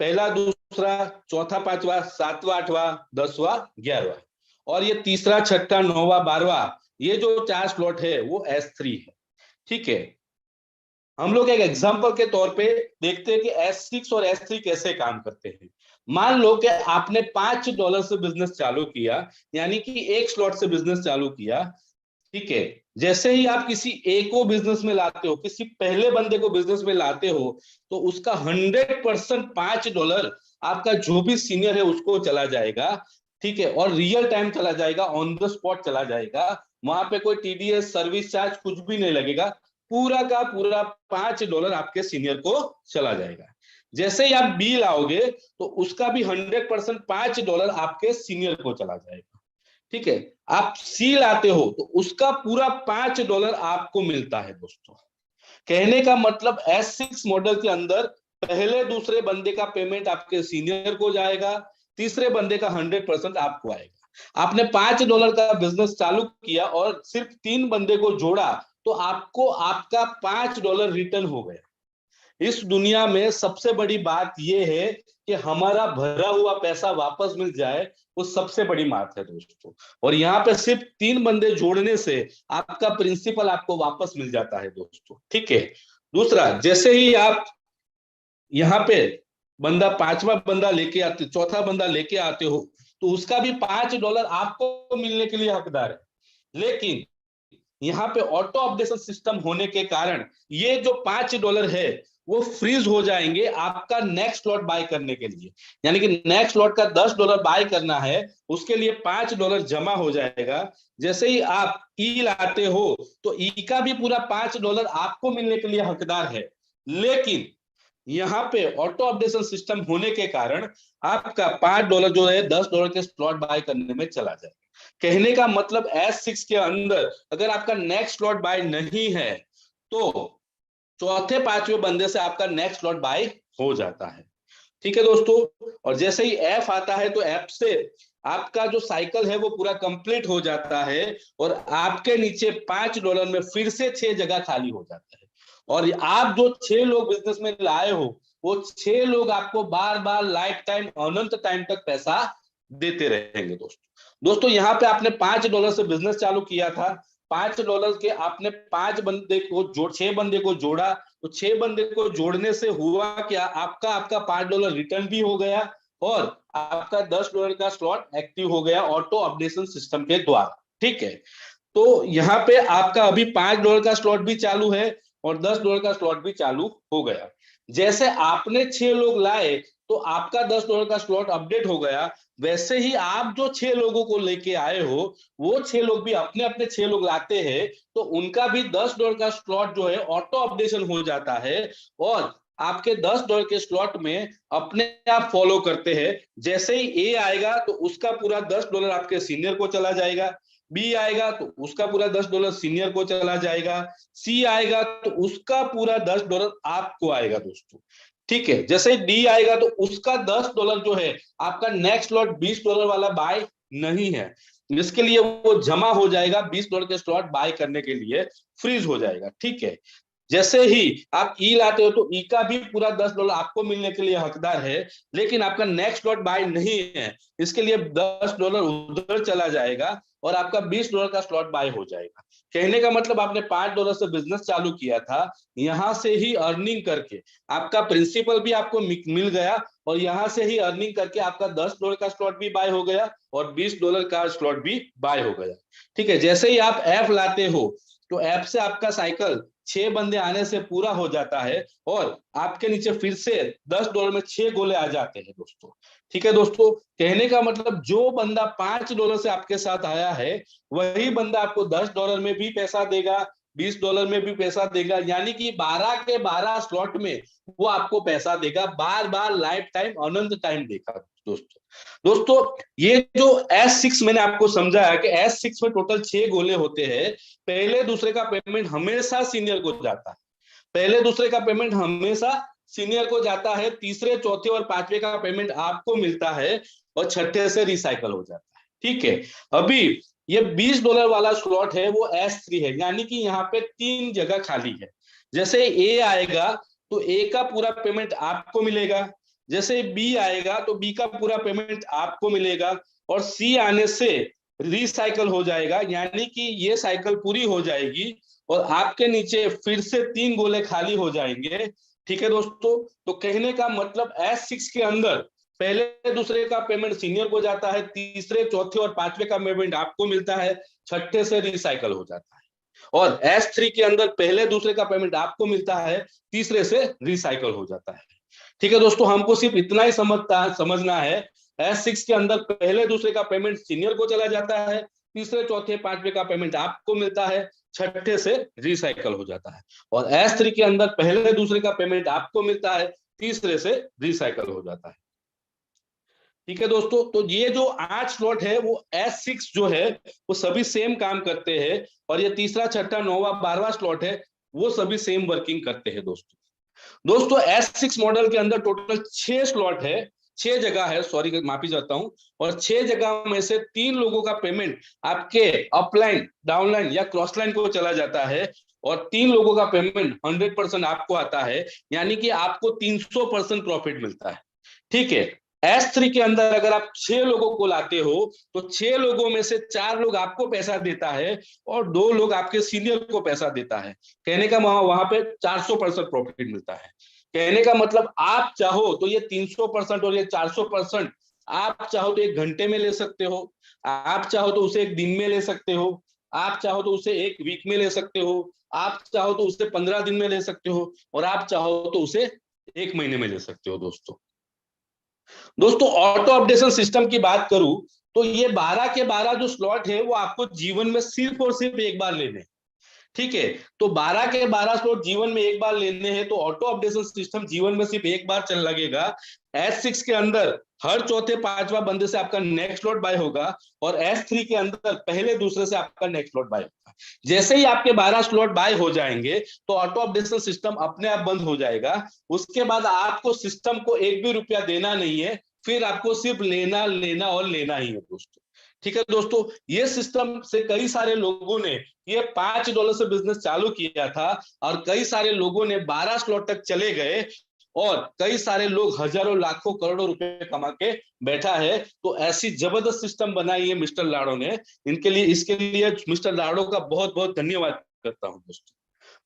पहला, दूसरा, चौथा, पांचवा, सातवां, आठवां, 10वां, 11वां। और ये तीसरा, छठा, नौवा, 12वां, ये जो 4 स्लॉट है वो S3 है, ठीक है। हम लोग एक एग्जांपल के तौर पे देखते हैं कि S6 और S3 कैसे काम करते हैं। मान लो कि आपने $5 से बिजनेस चालू किया, यानी कि एक स्लॉट से बिजनेस चालू किया, ठीक है। जैसे ही आप किसी एक को बिजनेस में लाते हो, किसी पहले बंदे को बिजनेस में लाते हो, तो उसका 100% $5 आपका जो भी सीनियर है उसको चला जाएगा, ठीक है। और रियल टाइम चला जाएगा, ऑन द स्पॉट चला जाएगा। वहां पे कोई TDS, सर्विस चार्ज कुछ भी नहीं लगेगा। पूरा का पूरा $5 आपके सीनियर को चला जाएगा। जैसे ही आप बी लाओगे तो उसका भी 100% $5 आपके सीनियर को चला जाएगा, ठीक है। आप सी लाते हो तो उसका पूरा $5 आपको मिलता है दोस्तों। कहने का मतलब S6 मॉडल के अंदर पहले दूसरे बंदे का पेमेंट आपके सीनियर को जाएगा, तीसरे बंदे का 100% आपको आएगा। आपने $5 का बिजनेस चालू किया और सिर्फ 3 बंदे को जोड़ा, तो आपको आपका $5 रिटर्न हो गया। इस दुनिया में सबसे बड़ी बात यह है कि हमारा भरा हुआ पैसा वापस मिल जाए, वो सबसे बड़ी बात है दोस्तों। और यहाँ पे सिर्फ 3 बंदे जोड़ने से आपका प्रिंसिपल आपको वापस मिल जाता है दोस्तों, ठीक है। दूसरा, जैसे ही आप यहाँ पे बंदा, पांचवा बंदा लेके आते, चौथा बंदा लेके आते हो, तो उसका भी $5 आपको मिलने के लिए हकदार है। लेकिन यहाँ पे ऑटो अपडेशन सिस्टम होने के कारण ये जो $5 है वो फ्रीज हो जाएंगे आपका नेक्स्ट लॉट बाय करने के लिए। यानी कि नेक्स्ट लॉट का $10 बाय करना है, उसके लिए $5 जमा हो जाएगा। जैसे ही आप ई लाते हो तो ई का भी पूरा $5 आपको मिलने के लिए हकदार है। लेकिन यहाँ पे ऑटो अपडेशन सिस्टम होने के कारण आपका $5 जो है $10 के स्लॉट बाय करने में चला जाएगा। कहने का मतलब S6 के अंदर अगर आपका नेक्स्ट स्लॉट बाय नहीं है तो चौथे पांचवें बंदे से आपका नेक्स्ट स्लॉट बाय हो जाता है, ठीक है दोस्तों। और जैसे ही F आता है तो F से आपका जो साइकिल है वो पूरा कंप्लीट हो जाता है और आपके नीचे $5 में फिर से 6 जगह खाली हो जाता है। और आप जो 6 लोग बिजनेस में लाए हो, वो 6 लोग आपको बार बार लाइफ टाइम, अनंत टाइम तक पैसा देते रहेंगे दोस्तों। दोस्तों यहाँ पे आपने $5 से बिजनेस चालू किया था, $5 के आपने 5 बंदे को जोड़, 6 बंदे को जोड़ा, तो 6 बंदे को जोड़ने से हुआ क्या, आपका आपका $5 रिटर्न भी हो गया और आपका $10 का स्लॉट एक्टिव हो गया ऑटो अपडेशन सिस्टम के द्वारा, ठीक है। तो यहाँ पे आपका अभी $5 का स्लॉट भी चालू है और $10 का स्लॉट भी चालू हो गया। जैसे आपने 6 लोग लाए तो आपका $10 का स्लॉट अपडेट हो गया, वैसे ही आप जो 6 लोगों को लेके आए हो वो 6 लोग भी अपने अपने 6 लोग लाते हैं, तो उनका भी $10 का स्लॉट जो है ऑटो अपडेशन हो जाता है और आपके $10 के स्लॉट में अपने आप फॉलो करते हैं। जैसे ही ए आएगा तो उसका पूरा $10 आपके सीनियर को चला जाएगा, बी आएगा तो उसका पूरा $10 सीनियर को चला जाएगा, सी आएगा तो उसका पूरा $10 आपको आएगा दोस्तों, ठीक है। जैसे डी आएगा तो उसका $10 जो है आपका नेक्स्ट स्लॉट $20 वाला बाय नहीं है, जिसके लिए वो जमा हो जाएगा, $20 के स्लॉट बाय करने के लिए फ्रीज हो जाएगा, ठीक है। जैसे ही आप ई लाते हो तो ई का भी पूरा $10 आपको मिलने के लिए हकदार है, लेकिन आपका नेक्स्ट लॉट बाय नहीं है, इसके लिए $10 उधर चला जाएगा और आपका $20 का स्लॉट बाय हो जाएगा। कहने का मतलब आपने $5 से बिजनेस चालू किया था, यहां से ही अर्निंग करके आपका प्रिंसिपल भी आपको मिल गया और यहां से ही अर्निंग करके आपका $10 का स्लॉट भी बाय हो गया और $20 का स्लॉट भी बाय हो गया, ठीक है। जैसे ही आप ऐप लाते हो तो ऐप से आपका साइकिल 6 बंदे आने से पूरा हो जाता है और आपके नीचे फिर से $10 में 6 गोले आ जाते हैं दोस्तों, ठीक है दोस्तों। कहने का मतलब जो बंदा $5 से आपके साथ आया है वही बंदा आपको $10 में भी पैसा देगा, $20 में भी पैसा देगा, यानी कि 12 के 12 स्लॉट में वो आपको पैसा देगा, बार बार लाइफ टाइम अनंत टाइम देगा। दोस्तों ये जो S6 मैंने आपको समझाया कि S6 में टोटल 6 गोले होते हैं। पहले दूसरे का पेमेंट हमेशा सीनियर को जाता है, पहले दूसरे का पेमेंट हमेशा सीनियर को जाता है, तीसरे चौथे और पांचवे का पेमेंट आपको मिलता है और छठे से रिसाइकल हो जाता है। ठीक है, अभी ये $20 वाला स्लॉट है वो S3 है, यानी कि यहाँ पे 3 जगह खाली है। जैसे ए आएगा तो ए का पूरा पेमेंट आपको मिलेगा, जैसे बी आएगा तो बी का पूरा पेमेंट आपको मिलेगा, और सी आने से रिसाइकल हो जाएगा, यानी कि ये साइकिल पूरी हो जाएगी और आपके नीचे फिर से 3 गोले खाली हो जाएंगे। ठीक है दोस्तों, तो कहने का मतलब S6 के अंदर पहले दूसरे का पेमेंट सीनियर को जाता है, तीसरे चौथे और पांचवे का पेमेंट आपको मिलता है, छठे से रिसाइकल हो जाता है। और S3 के अंदर पहले दूसरे का पेमेंट आपको मिलता है, तीसरे से रिसाइकल हो जाता है। ठीक है दोस्तों, हमको सिर्फ इतना ही समझना है, S6 के अंदर पहले दूसरे का पेमेंट सीनियर को चला जाता है, तीसरे चौथे पांचवे का पेमेंट आपको मिलता है, छठे से रिसाइकल हो जाता है। और S3 के अंदर पहले दूसरे का पेमेंट आपको मिलता है, तीसरे से रिसाइकल हो जाता है। ठीक है दोस्तों, तो ये जो 8 स्लॉट है वो S6 जो है वो सभी सेम काम करते हैं, और ये तीसरा छठा नौवां 12वां स्लॉट है वो सभी सेम वर्किंग करते हैं। दोस्तों S6 मॉडल के अंदर टोटल 6 स्लॉट है, 6 जगह है, सॉरी माफी चाहता हूं, और 6 जगह में से 3 लोगों का पेमेंट आपके अपलाइन, डाउनलाइन या क्रॉस लाइन को चला जाता है, और 3 लोगों का पेमेंट 100% आपको आता है, यानी कि आपको 300% प्रॉफिट मिलता है। ठीक है, S3 के अंदर अगर आप 6 लोगों को लाते हो तो 6 लोगों में से 4 लोग आपको पैसा देता है और 2 लोग आपके सीनियर को पैसा देता है। कहने का वहां पे 400% प्रॉफिट मिलता है। कहने का मतलब आप चाहो तो ये 300% और ये 400% आप चाहो तो 1 घंटे में ले सकते हो, आप चाहो तो उसे 1 दिन में ले सकते हो, आप चाहो तो उसे 1 वीक में ले सकते हो, आप चाहो तो उसे 15 दिन में ले सकते हो, और आप चाहो तो उसे 1 महीने में ले सकते हो। दोस्तों ऑटो अपडेशन सिस्टम की बात करूं तो ये 12 के 12 जो स्लॉट है वो आपको जीवन में सिर्फ और सिर्फ एक बार लेने हैं। ठीक है, तो 12 के 12 स्लॉट जीवन में एक बार लेने हैं, तो ऑटो अपडेशन सिस्टम जीवन में सिर्फ एक बार चल लगेगा। S6 के अंदर हर चौथे पांचवा बंदे से आपका नेक्स्ट स्लॉट बाय होगा, और S3 के अंदर पहले दूसरे से आपका नेक्स्ट स्लॉट बाय होगा। जैसे ही आपके 12 स्लॉट बाय हो जाएंगे तो ऑटो अपडेशन सिस्टम अपने आप बंद हो जाएगा। उसके बाद आपको सिस्टम को 1 भी रुपया देना नहीं है, फिर आपको सिर्फ लेना लेना और लेना ही है दोस्तों। ठीक है दोस्तों, ये सिस्टम से कई सारे लोगों ने ये $5 से बिजनेस चालू किया था, और कई सारे लोगों ने 12 स्लॉट तक चले गए, और कई सारे लोग हजारों लाखों करोड़ों रुपए कमा के बैठा है। तो ऐसी जबरदस्त सिस्टम बनाई है मिस्टर लाड़ो ने, इनके लिए, इसके लिए मिस्टर लाड़ो का बहुत बहुत धन्यवाद करता हूं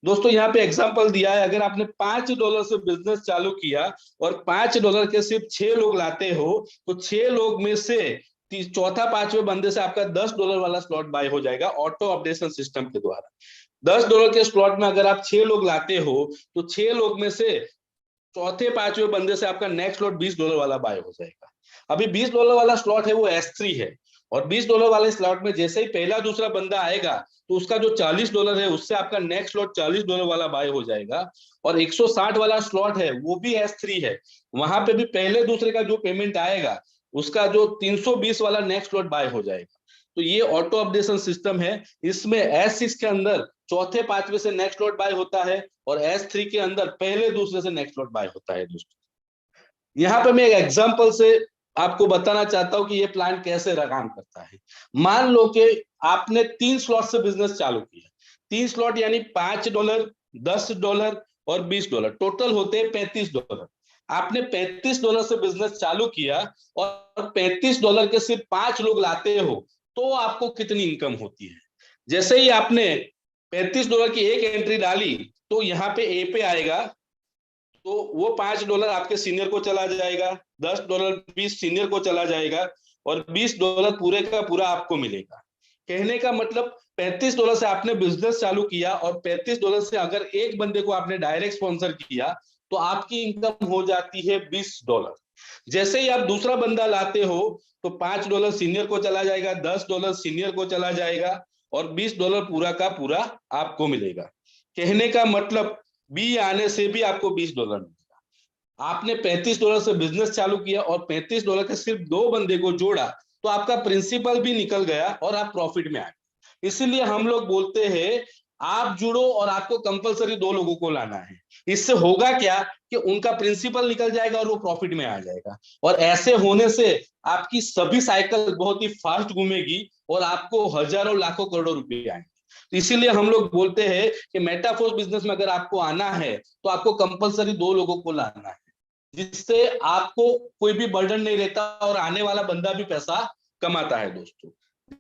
दोस्तों यहाँ पे एग्जांपल दिया है, अगर आपने $5 से बिजनेस चालू किया और $5 के सिर्फ 6 लोग लाते हो, तो 6 लोग में से चौथा पांचवे बंदे से आपका $10 वाला स्लॉट बाय हो जाएगा ऑटो अपडेशन सिस्टम के द्वारा। $10 के स्लॉट में अगर आप 6 लोग लाते हो तो 6 लोग में से चौथे पांचवे बंदे से आपका नेक्स्ट स्लॉट $20 वाला बाय हो जाएगा। अभी $20 वाला स्लॉट है वो S3 है, और $20 वाले स्लॉट में जैसे ही पहला दूसरा बंदा आएगा तो उसका जो $40 है उससे आपका नेक्स्ट स्लॉट $40 वाला बाय हो जाएगा। और 160 वाला स्लॉट है वो भी S3 है, वहां पे भी पहले दूसरे का जो पेमेंट आएगा उसका जो 320 वाला नेक्स्ट स्लॉट बाय हो जाएगा। तो ये ऑटो अपडेशन सिस्टम है, इसमें S6 के अंदर चौथे पांचवे से नेक्स्ट स्लॉट बाय होता है, और S3 के अंदर पहले दूसरे से नेक्स्ट स्लॉट बाय होता है दोस्तों। यहाँ पे मैं एक एग्जांपल से आपको बताना चाहता हूं कि ये प्लान कैसे काम करता है। मान लो कि आपने 3 स्लॉट से बिजनेस चालू किया, 3 स्लॉट यानी $5, $10 और $20, टोटल होते हैं $35। आपने $35 से बिजनेस चालू किया और $35 के सिर्फ 5 लोग लाते हो तो आपको कितनी इनकम होती है। जैसे ही आपने $35 की एक एंट्री डाली तो यहाँ पे ए पे आएगा, तो वो $5 आपके सीनियर को चला जाएगा, $10 भी सीनियर को चला जाएगा, और $20 पूरे का पूरा आपको मिलेगा। कहने का मतलब $35 से आपने बिजनेस चालू किया, और $35 से अगर एक बंदे को आपने डायरेक्ट स्पॉन्सर किया तो आपकी इनकम हो जाती है $20। जैसे ही आप दूसरा बंदा लाते हो तो $5 सीनियर को चला जाएगा, $10 सीनियर को चला जाएगा, और $20 पूरा का पूरा आपको मिलेगा। कहने का मतलब बी आने से भी आपको $20 मिलेगा। आपने $35 से बिजनेस चालू किया और $35 के सिर्फ 2 बंदे को जोड़ा तो आपका प्रिंसिपल भी निकल गया और आप प्रॉफिट में आए। इसीलिए हम लोग बोलते हैं आप जुड़ो और आपको कंपलसरी 2 लोगों को लाना है। इससे होगा क्या कि उनका प्रिंसिपल निकल जाएगा और वो प्रॉफिट में आ जाएगा, और ऐसे होने से आपकी सभी साइकिल बहुत ही फास्ट घूमेगी और आपको हजारों लाखों करोड़ों रुपए आएंगे। तो इसीलिए हम लोग बोलते हैं कि मेटाफोर्स बिजनेस में अगर आपको आना है तो आपको कंपलसरी 2 लोगों को लाना है, जिससे आपको कोई भी बर्डन नहीं रहता और आने वाला बंदा भी पैसा कमाता है दोस्तों।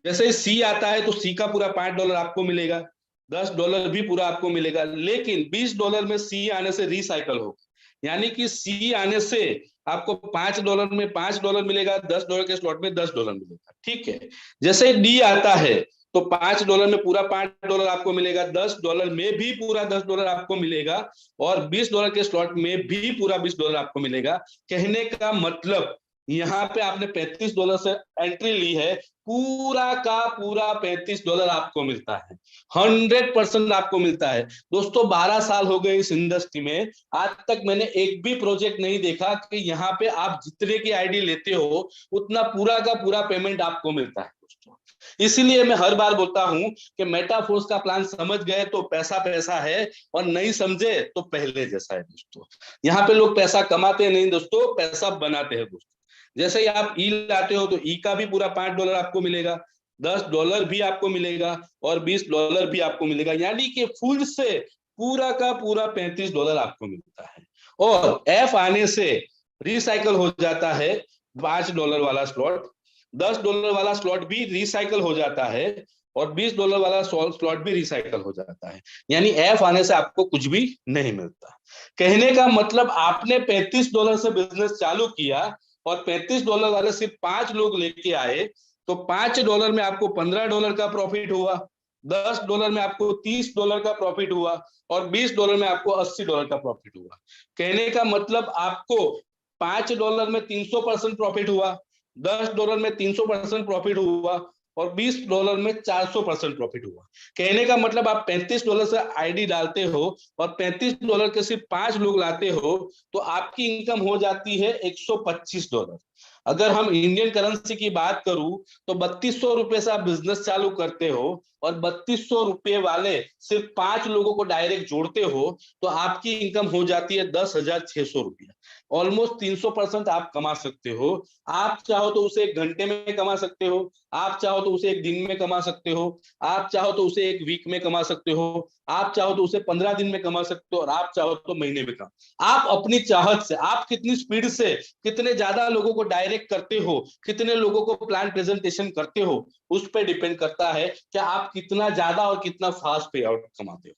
जैसे सी आता है तो सी का पूरा $5 आपको मिलेगा, $10 भी पूरा आपको मिलेगा, लेकिन $20 में सी आने से रिसाइकल होगा, यानी कि सी आने से आपको $5 में $5 मिलेगा, $10 के स्लॉट में $10 मिलेगा। ठीक है, जैसे डी आता है तो $5 में पूरा $5 आपको मिलेगा, $10 में भी पूरा $10 आपको मिलेगा, और $20 के स्लॉट में भी पूरा $20 आपको मिलेगा। कहने का मतलब यहाँ पे आपने $35 से एंट्री ली है, पूरा का पूरा $35 आपको मिलता है, 100% आपको मिलता है दोस्तों। 12 साल हो गए इस इंडस्ट्री में, आज तक मैंने एक भी प्रोजेक्ट नहीं देखा कि यहाँ पे आप जितने की आईडी लेते हो उतना पूरा का पूरा पेमेंट आपको मिलता है दोस्तों। इसीलिए मैं हर बार बोलता हूं कि मेटाफोर्स का प्लान समझ गए तो पैसा पैसा है, और नहीं समझे तो पहले जैसा है दोस्तों। यहाँ पे लोग पैसा कमाते नहीं दोस्तों, पैसा बनाते हैं दोस्तों। जैसे ही आप ई लाते हो तो ई का भी पूरा $5 आपको मिलेगा, $10 भी आपको मिलेगा, और $20 भी आपको मिलेगा, यानी कि फुल से पूरा का पूरा $35 आपको मिलता है। और एफ आने से रिसाइकल हो जाता है $5 वाला स्लॉट, $10 वाला स्लॉट भी रिसाइकल हो जाता है, और $20 वाला स्लॉट भी रिसाइकल हो जाता है, यानी एफ आने से आपको कुछ भी नहीं मिलता। कहने का मतलब आपने $35 से बिजनेस चालू किया और $35 वाले सिर्फ 5 लोग लेके आए, तो $5 में आपको $15 का प्रॉफिट हुआ, $10 में आपको $30 का प्रॉफिट हुआ, और $20 में आपको $80 का प्रॉफिट हुआ। कहने का मतलब आपको $5 में 300% प्रॉफिट हुआ, $10 में 300% प्रॉफिट हुआ, और $20 में 400% प्रॉफिट हुआ। कहने का मतलब आप $35 से आईडी डालते हो और $35 के सिर्फ 5 लोग लाते हो, तो आपकी इनकम हो जाती है $125। अगर हम इंडियन करेंसी की बात करूं तो ₹3200 से आप बिजनेस चालू करते हो, और ₹3200 वाले सिर्फ 5 लोगों को डायरेक्ट जोड़ते हो, तो आपकी इनकम हो जाती है ₹10,600। ऑलमोस्ट 300% आप कमा सकते हो। आप चाहो तो उसे 1 घंटे में कमा सकते हो, आप चाहो तो उसे 1 दिन में कमा सकते हो, आप चाहो तो उसे 1 वीक में कमा सकते हो, आप चाहो तो उसे 15 दिन में कमा सकते हो, और आप चाहो तो महीने में कमा। आप अपनी चाहत से, आप कितनी स्पीड से कितने ज्यादा लोगों को डायरेक्ट करते हो, कितने लोगों को प्लान प्रेजेंटेशन करते हो, उस पर डिपेंड करता है कि आप कितना ज्यादा और कितना फास्ट पे आउट कमाते हो।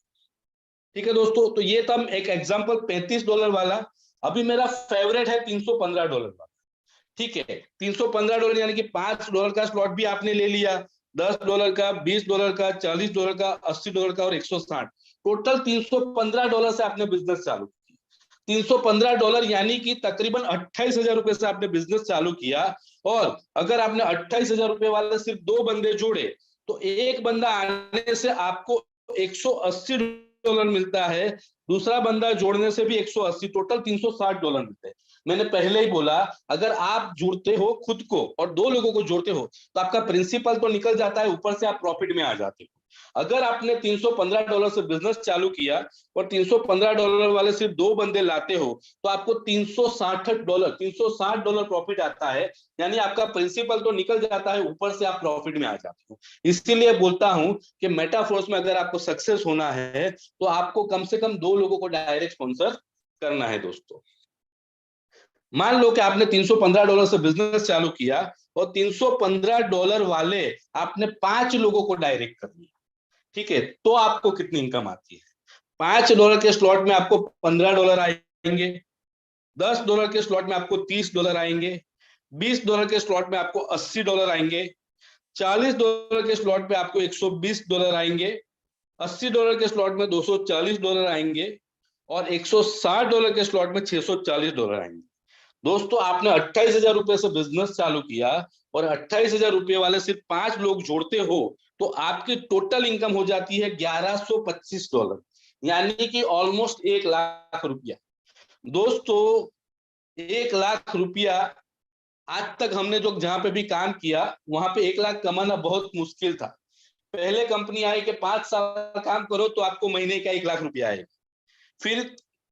ठीक है दोस्तों, तो ये था एक एग्जांपल $35 वाला। अभी मेरा फेवरेट है $315 वाला। ठीक है, $315 यानी कि $5 का स्लॉट भी आपने ले लिया, $10 का, $20 का, $40 का, $80 का और 160, टोटल $315 से आपने बिजनेस चालू किया। $315 यानी कि तकरीबन 28,000 रुपए से आपने बिजनेस चालू किया। और अगर आपने 28,000 रुपए वाले सिर्फ 2 बंदे जोड़े, तो एक बंदा आने से आपको $180 मिलता है, दूसरा बंदा जोड़ने से भी 180, टोटल $360 मिलते हैं। मैंने पहले ही बोला, अगर आप जुड़ते हो खुद को और 2 लोगों को जोड़ते हो तो आपका प्रिंसिपल तो निकल जाता है, ऊपर से आप प्रॉफिट में आ जाते हो। अगर आपने $315 से बिजनेस चालू किया और $315 वाले सिर्फ 2 बंदे लाते हो, तो आपको $360 प्रॉफिट आता है, यानी आपका प्रिंसिपल तो निकल जाता है, ऊपर से आप प्रॉफिट में आ जाते हो। इसीलिए बोलता हूं कि मेटाफोर्स में अगर आपको सक्सेस होना है तो आपको कम से कम 2 लोगों को डायरेक्ट स्पॉन्सर करना है दोस्तों। मान लो कि आपने $315 से बिजनेस चालू किया और $315 वाले आपने 5 लोगों को डायरेक्ट कर दिया। ठीक है, तो आपको कितनी इनकम आती है? $5 के स्लॉट में आपको $15 आएंगे, $10 के स्लॉट में आपको $30 आएंगे, $20 के स्लॉट में आपको $80 आएंगे, $40 के स्लॉट पे आपको $120 आएंगे, $80 के स्लॉट में $240 आएंगे, और $160 के स्लॉट में $640 आएंगे। दोस्तों आपने 28,000 रुपए से बिजनेस चालू किया और 28,000 रुपए वाले सिर्फ 5 लोग जोड़ते हो तो आपकी टोटल इनकम हो जाती है $1125, यानी कि ऑलमोस्ट 1,00,000 रुपया। दोस्तों 1,00,000 रुपया आज तक हमने जो जहां पे भी काम किया वहां पे 1,00,000 कमाना बहुत मुश्किल था। पहले कंपनी आई कि 5 साल काम करो तो आपको महीने का 1,00,000 रुपया आएगा। फिर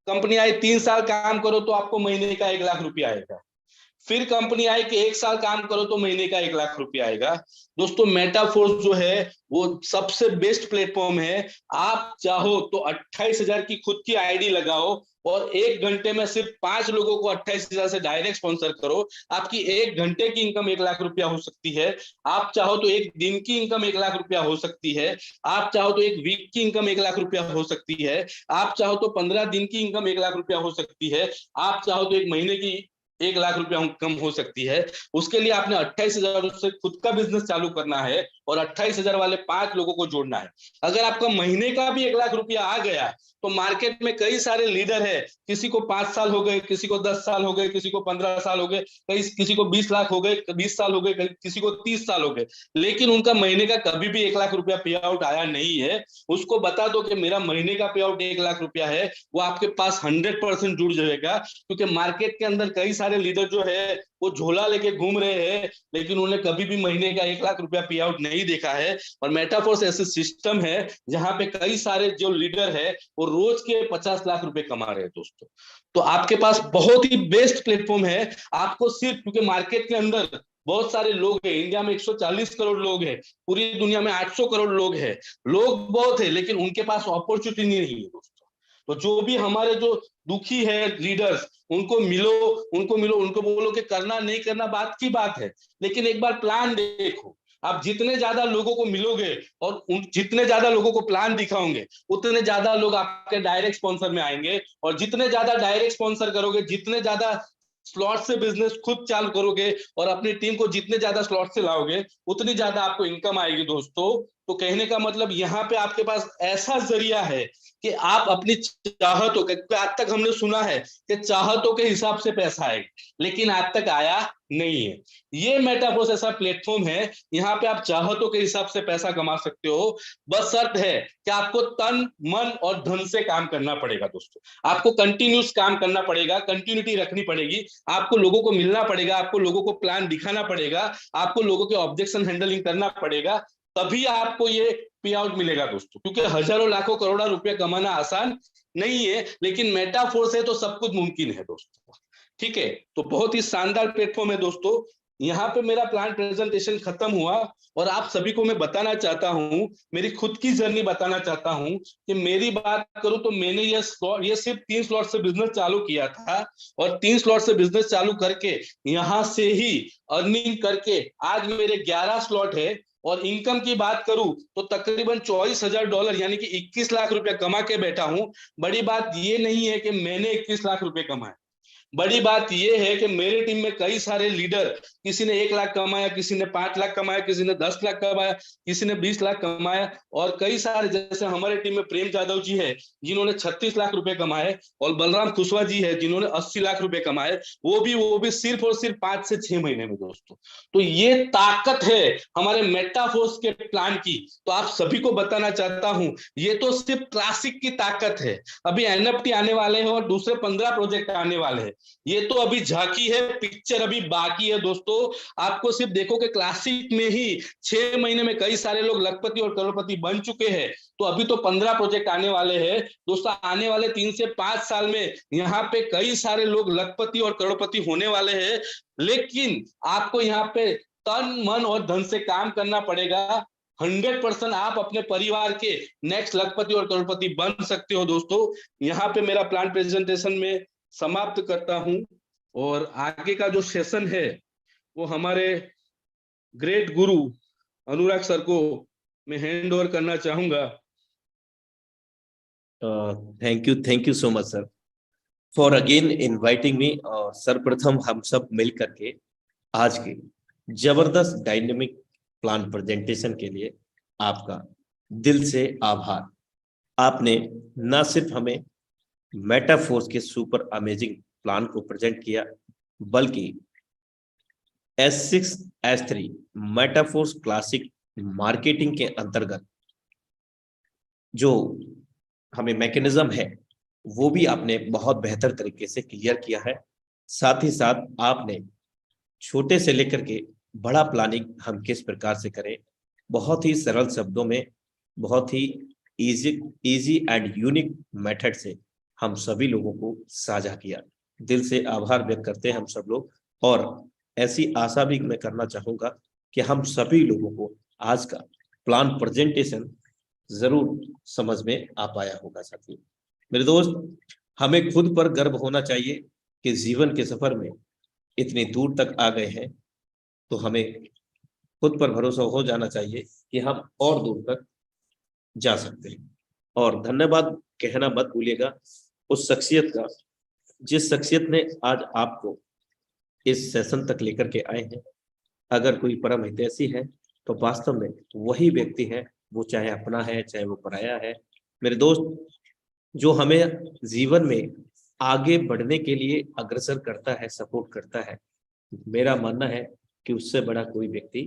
कंपनी आई 3 साल काम करो तो आपको महीने का 1,00,000 रुपया आएगा। फिर कंपनी आई कि 1 साल काम करो तो महीने का 1,00,000 रुपया आएगा। दोस्तों मेटाफोर्स जो है वो सबसे बेस्ट प्लेटफॉर्म है। आप चाहो तो 28,000 की खुद की आईडी लगाओ और 1 घंटे में सिर्फ 5 लोगों को 28,000 से डायरेक्ट स्पॉन्सर करो। आपकी 1 घंटे की इनकम 1,00,000 रुपया हो सकती है। आप चाहो तो 1 दिन की इनकम 1,00,000 रुपया हो सकती है। आप चाहो तो 1 वीक की इनकम 1,00,000 रुपया हो सकती है। आप चाहो तो 15 दिन की इनकम 1,00,000 रुपया हो सकती है। आप चाहो तो 1 महीने की 1,00,000 रुपया कम हो सकती है। उसके लिए आपने 28,000 से खुद का बिजनेस चालू करना है और 28,000 वाले 5 लोगों को जोड़ना है। अगर आपका महीने का भी 1,00,000 रुपया आ गया तो मार्केट में कई सारे लीडर है। किसी को 5 साल हो गए, किसी को 10 साल हो गए, किसी को 15 साल हो गए, किसी को 20 लाख हो गए, 20 साल हो गए, किसी को 30 साल हो गए, लेकिन उनका महीने का कभी भी 1,00,000 रुपया पे आउट आया नहीं है। उसको बता दो कि मेरा महीने का पे आउट 1,00,000 रुपया है, वो आपके पास 100% जुड़ जाएगा। क्योंकि मार्केट के अंदर कई सारे लीडर जो है वो झोला लेके घूम रहे हैं, लेकिन उन्हें कभी भी महीने का 1,00,000 रुपया पे आउट नहीं देखा है। और मेटाफोर्स ऐसे सिस्टम है जहां पे कई सारे जो लीडर है वो रोज के 50 लाख रुपए कमा रहे हैं दोस्तों। तो आपके पास बहुत ही बेस्ट प्लेटफॉर्म है। आपको सिर्फ, क्योंकि मार्केट के अंदर बहुत सारे लोग हैं, इंडिया में 140 करोड़ लोग हैं, पूरी दुनिया में 800 करोड़ लोग हैं, लोग बहुत है लेकिन उनके पास अपॉर्चुनिटी नहीं है दोस्तों। तो जो भी हमारे जो दुखी है लीडर्स, उनको मिलो, उनको बोलो कि करना नहीं करना बात की बात है, लेकिन एक बार प्लान देखो। आप जितने ज्यादा लोगों को मिलोगे और जितने ज्यादा लोगों को प्लान दिखाओगे उतने ज्यादा लोग आपके डायरेक्ट स्पॉन्सर में आएंगे, और जितने ज्यादा डायरेक्ट स्पॉन्सर करोगे, जितने ज्यादा स्लॉट से बिजनेस खुद चालू करोगे और अपनी टीम को जितने ज्यादा स्लॉट से लाओगे उतनी ज्यादा आपको इनकम आएगी दोस्तों। तो कहने का मतलब यहाँ पे आपके पास ऐसा जरिया है कि आप अपनी चाहतों के, आज तक हमने सुना है कि चाहतों के हिसाब से पैसा आएगा, लेकिन आज तक आया नहीं है। ये मेटाफोर्स ऐसा प्लेटफॉर्म है, यहाँ पे आप चाहतों के हिसाब से पैसा कमा सकते हो। बस शर्त है कि आपको तन मन और धन से काम करना पड़ेगा दोस्तों। आपको कंटिन्यूस काम करना पड़ेगा, कंटिन्यूटी रखनी पड़ेगी, आपको लोगों को मिलना पड़ेगा, आपको लोगों को प्लान दिखाना पड़ेगा, आपको लोगों के ऑब्जेक्शन हैंडलिंग करना पड़ेगा, तभी आपको ये पे आउट मिलेगा दोस्तों। क्योंकि हजारों लाखों करोड़ों रुपए कमाना आसान नहीं है, लेकिन मेटाफोर्स है तो सब कुछ मुमकिन है दोस्तों। ठीक है, तो बहुत ही शानदार प्लेटफॉर्म है दोस्तों। यहाँ पे मेरा प्लान प्रेजेंटेशन खत्म हुआ और आप सभी को मैं बताना चाहता हूँ, मेरी खुद की जर्नी बताना चाहता हूँ कि मेरी बात करूं तो मैंने ये सिर्फ 3 स्लॉट से बिजनेस चालू किया था, और 3 स्लॉट से बिजनेस चालू करके यहाँ से ही अर्निंग करके आज मेरे 11 स्लॉट है। और इनकम की बात करूं तो तकरीबन $24,000 यानी कि 21 लाख रुपया कमा के बैठा हूं। बड़ी बात ये नहीं है कि मैंने 21 लाख रुपए कमाए, बड़ी बात यह है कि मेरी टीम में कई सारे लीडर, किसी ने 1 लाख कमाया, किसी ने 5 लाख कमाया, किसी ने 10 लाख कमाया, किसी ने 20 लाख कमाया, और कई सारे जैसे हमारे टीम में प्रेम जाधव जी है जिन्होंने 36 लाख रुपए कमाए, और बलराम कुशवाहा जी है जिन्होंने 80 लाख रुपए कमाए, वो भी सिर्फ और सिर्फ 5 से 6 महीने में दोस्तों। तो ये ताकत है हमारे मेटाफोर्स के प्लान की। तो आप सभी को बताना चाहता हूं, ये तो सिर्फ क्लासिक की ताकत है, अभी NFT आने वाले हैं और दूसरे 15 प्रोजेक्ट आने वाले हैं। ये तो अभी झांकी है, पिक्चर अभी बाकी है दोस्तों। आपको सिर्फ देखो कि क्लासिक में ही 6 महीने में कई सारे लोग लखपति और करोड़पति बन चुके हैं, तो अभी तो 15 प्रोजेक्ट आने वाले हैं दोस्तों। आने वाले 3 से 5 साल में यहाँ पे कई सारे लोग लखपति और करोड़पति होने वाले हैं, लेकिन आपको यहाँ पे तन मन और धन से काम करना पड़ेगा। 100% आप अपने परिवार के नेक्स्ट लखपति और करोड़पति बन सकते हो दोस्तों। यहाँ पे मेरा प्लान प्रेजेंटेशन में समाप्त करता हूं, और आगे का जो सेशन है वो हमारे ग्रेट गुरु अनुराग सर को मैं हैंड ओवर करना चाहूंगा। Thank you so much sir for again inviting me. और सर्वप्रथम हम सब मिल करके आज के जबरदस्त डायनेमिक प्लान प्रेजेंटेशन के लिए आपका दिल से आभार। आपने न सिर्फ हमें मेटाफोर्स के सुपर अमेजिंग प्लान को प्रेजेंट किया, बल्कि S6 S3 metaphors classic marketing के अंतर्गत जो हमें मैकेनिज्म है वो भी आपने बहुत बेहतर तरीके से क्लियर किया है। साथ ही साथ आपने छोटे से लेकर के बड़ा प्लानिंग हम किस प्रकार से करें, बहुत ही सरल शब्दों में, बहुत ही easy easy and unique method से हम सभी लोगों को साझा किया। दिल से आभार व्यक्त करते हैं हम सब लोग, और ऐसी आशा भी मैं करना चाहूंगा कि हम सभी लोगों को आज का प्लान प्रेजेंटेशन जरूर समझ में आ पाया होगा। साथियों, मेरे दोस्त, हमें खुद पर गर्व होना चाहिए कि जीवन के सफर में इतनी दूर तक आ गए हैं, तो हमें खुद पर भरोसा हो जाना चाहिए कि हम और दूर तक जा सकते हैं। और धन्यवाद कहना मत भूलिएगा उस शख्सियत का जिस शख्सियत ने आज आपको इस सेशन तक लेकर के आए हैं। अगर कोई परम हितैषी है तो वास्तव में वही व्यक्ति है, वो चाहे अपना है चाहे वो पराया है। मेरे दोस्त, जो हमें जीवन में आगे बढ़ने के लिए अग्रसर करता है, सपोर्ट करता है, मेरा मानना है कि उससे बड़ा कोई व्यक्ति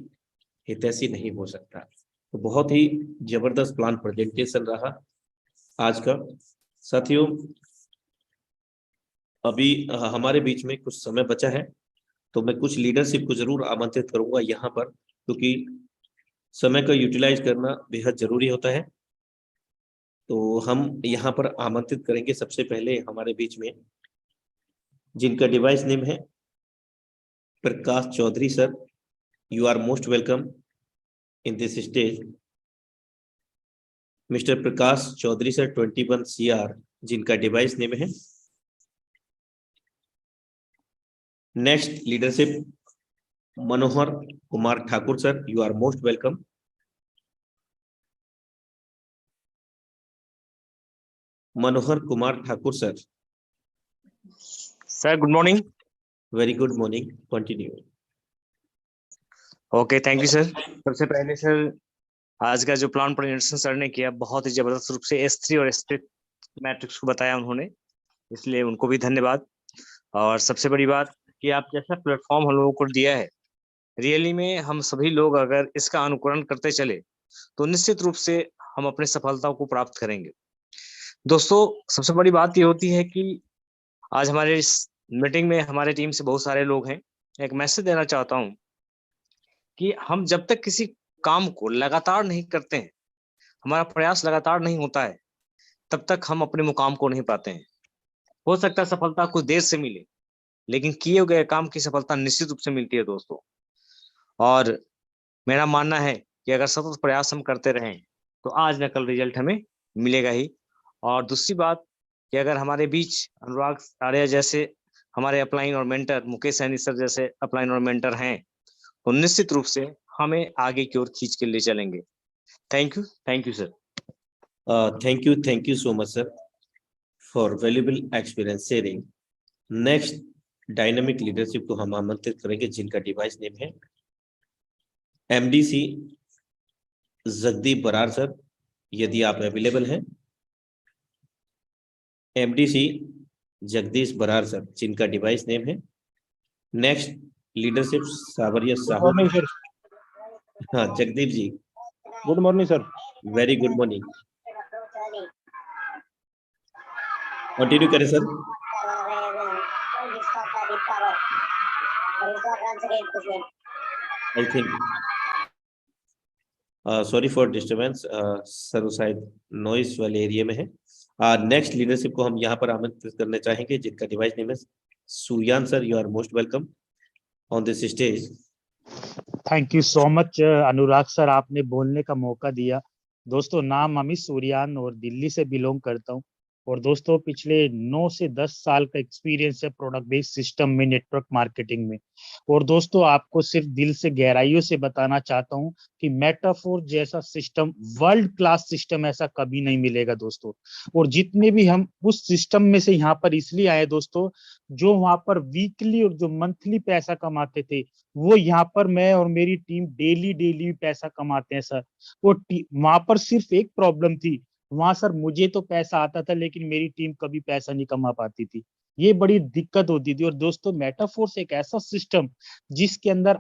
हितैषी नहीं हो सकता। तो बहुत ही जबरदस्त प्लान प्रेजेंटेशन रहा आज का। साथियों, अभी हमारे बीच में कुछ समय बचा है, तो मैं कुछ लीडरशिप को जरूर आमंत्रित करूंगा यहाँ पर, क्योंकि समय का यूटिलाइज करना बेहद जरूरी होता है। तो हम यहाँ पर आमंत्रित करेंगे सबसे पहले हमारे बीच में जिनका डिवाइस नेम है Prakash Chaudhary sir. You are most welcome in this stage. Mister Prakash Chaudhary sir 21 CR, जिनका डिवाइस नेम है। Next leadership Manohar Kumar Thakur sir, you are most welcome. Manohar Kumar Thakur sir. Sir good morning. Very good morning, continue. Okay, thank you sir. सबसे पहले सर, आज का जो प्लान प्रेजेंटेशन सर ने किया बहुत ही जबरदस्त रूप से S3 और S3 मैट्रिक्स को बताया उन्होंने, इसलिए उनको भी धन्यवाद। और सबसे बड़ी बात कि आप जैसा प्लेटफॉर्म हम लोगों को दिया है, रियली में हम सभी लोग अगर इसका अनुकरण करते चले तो निश्चित रूप से हम अपने सफलताओं को प्राप्त करेंगे। दोस्तों, सबसे बड़ी बात ये होती है कि आज हमारे इस मीटिंग में हमारे टीम से बहुत सारे लोग हैं। एक मैसेज देना चाहता हूँ कि हम जब तक किसी काम को लगातार नहीं करते हैं, हमारा प्रयास लगातार नहीं होता है, तब तक हम अपने मुकाम को नहीं पाते हैं। हो सकता है सफलता कुछ देर से मिले, लेकिन किए गए काम की सफलता निश्चित रूप से मिलती है दोस्तों। और मेरा मानना है कि अगर सतत प्रयास हम करते रहें तो आज न कल रिजल्ट हमें मिलेगा ही। और दूसरी बात कि अगर हमारे बीच अनुराग आर्य जैसे हमारे अपलाइन और मेंटर, मुकेश सैनी सर जैसे अपलाइन और मेंटर हैं, तो निश्चित रूप से हमें आगे की ओर खींच के ले चलेंगे। Thank you sir. Thank you so much sir for valuable experience sharing. Next dynamic leadership को हम आमंत्रित करेंगे, जिनका डिवाइस नेम है MDC जगदीप बरार सर, यदि आप अवेलेबल हैं। MDC जगदीश बरार सर, जिनका डिवाइस नेम है। Next leadership Sawariya good Sahu. Morning sir. हाँ Jagdeep ji, good morning sir. Very good morning, continue करें sir. I think sorry for disturbance sir, शायद नॉइस वाले एरिया में है। नेक्स्ट लीडरशिप को हम यहाँ पर आमंत्रित करना चाहेंगे, जिनका डिवाइस नेम है Suyan sir. You are most welcome on this stage. Thank you so much Anurag sir, आपने बोलने का मौका दिया। दोस्तों, नाम अमित सूर्यान और दिल्ली से बिलोंग करता हूँ। और दोस्तों, पिछले 9 से 10 साल का एक्सपीरियंस है प्रोडक्ट बेस्ड सिस्टम में, नेटवर्क मार्केटिंग में। और दोस्तों, आपको सिर्फ दिल से गहराइयों से बताना चाहता हूँ कि मेटाफोर जैसा सिस्टम, वर्ल्ड क्लास सिस्टम ऐसा कभी नहीं मिलेगा दोस्तों। और जितने भी हम उस सिस्टम में से यहाँ पर इसलिए आए दोस्तों, जो वहां पर वीकली और जो मंथली पैसा कमाते थे, वो यहाँ पर मैं और मेरी टीम डेली डेली पैसा कमाते हैं सर। वो वहां पर सिर्फ एक प्रॉब्लम थी, वहां सर मुझे तो पैसा आता था लेकिन मेरी टीम कभी पैसा नहीं कमा पाती थी। ये बड़ी दिक्कत होती थी। और दोस्तों मेटाफोर्स एक ऐसा सिस्टम जिसके अंदर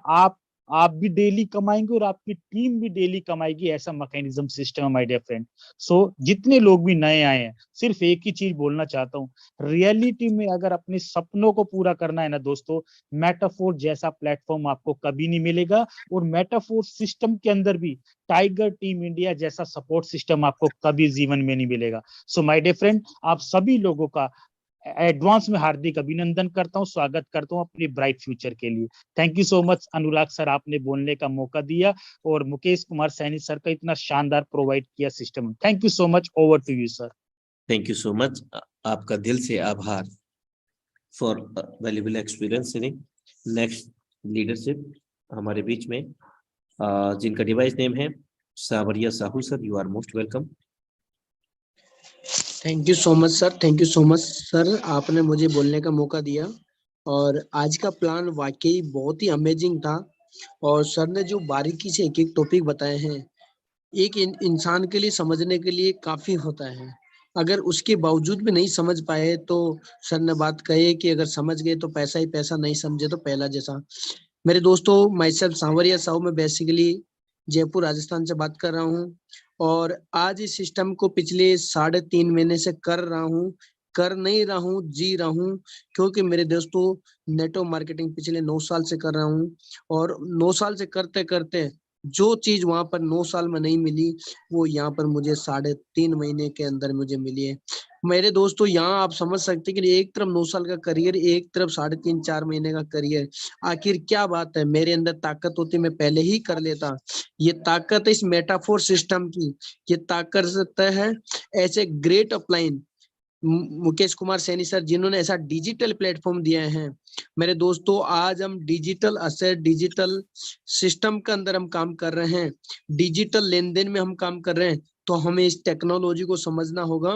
आप भी डेली कमाएंगे और आपकी टीम भी डेली कमाएगी, ऐसा मैकेनिज्म सिस्टम है माय डियर फ्रेंड। सो जितने लोग भी नए आए हैं, सिर्फ एक ही चीज बोलना चाहता हूँ, रियलिटी में अगर अपने सपनों को पूरा करना है ना दोस्तों, मेटाफोर जैसा प्लेटफॉर्म आपको कभी नहीं मिलेगा। और मेटाफोर सिस्टम के अंदर भी टाइगर टीम इंडिया जैसा सपोर्ट सिस्टम आपको कभी जीवन में नहीं मिलेगा। सो माय डियर फ्रेंड, आप सभी लोगों का एडवांस में हार्दिक अभिनंदन करता हूँ, स्वागत करता हूँ अपनी ब्राइट फ्यूचर के लिए। Thank you so much Anurag sir, आपने बोलने का मौका दिया और मुकेश कुमार सैनी सर का इतना शानदार प्रोवाइड किया system. Thank you so much, over to you sir. Thank you so much, आपका दिल से आभार for valuable experience. Next leadership हमारे बीच में जिनका डिवाइस नेम है Sawariya Sahu sir, you are most welcome. Thank you so much sir, thank you so much sir, आपने मुझे बोलने का मौका दिया। और आज का प्लान वाकई बहुत ही अमेजिंग था। और सर ने जो बारीकी से एक एक टॉपिक बताए हैं, एक इंसान के लिए समझने के लिए काफी होता है। अगर उसके बावजूद भी नहीं समझ पाए तो सर ने बात कही कि अगर समझ गए तो पैसा ही पैसा, नहीं समझे तो पहला जैसा। मेरे दोस्तों, माई सेल्फ सांवरिया साहू, मैं बेसिकली जयपुर राजस्थान से बात कर रहा हूँ। और आज इस सिस्टम को पिछले 3.5 महीने से कर रहा हूँ, कर नहीं रहा हूँ, जी रहा हूँ। क्योंकि मेरे दोस्तों, नेटवर्क मार्केटिंग पिछले 9 साल से कर रहा हूँ। और 9 साल से करते करते जो चीज वहां पर 9 साल में नहीं मिली, वो यहाँ पर मुझे 3.5 महीने के अंदर मुझे मिली है। मेरे दोस्तों, यहाँ आप समझ सकते हैं कि एक तरफ 9 साल का करियर, एक तरफ 3.5-4 महीने का करियर। आखिर क्या बात है, मेरे अंदर ताकत होती मैं पहले ही कर लेता। ये ताकत है इस मेटाफोर सिस्टम की। ये ताकत है ऐसे great upline Mukesh Kumar Saini sir, जिन्होंने ऐसा डिजिटल प्लेटफॉर्म दिया है। मेरे दोस्तों, आज हम डिजिटल असेट, डिजिटल सिस्टम के अंदर हम काम कर रहे हैं, डिजिटल लेन देन में हम काम कर रहे हैं। तो हमें इस टेक्नोलॉजी को समझना होगा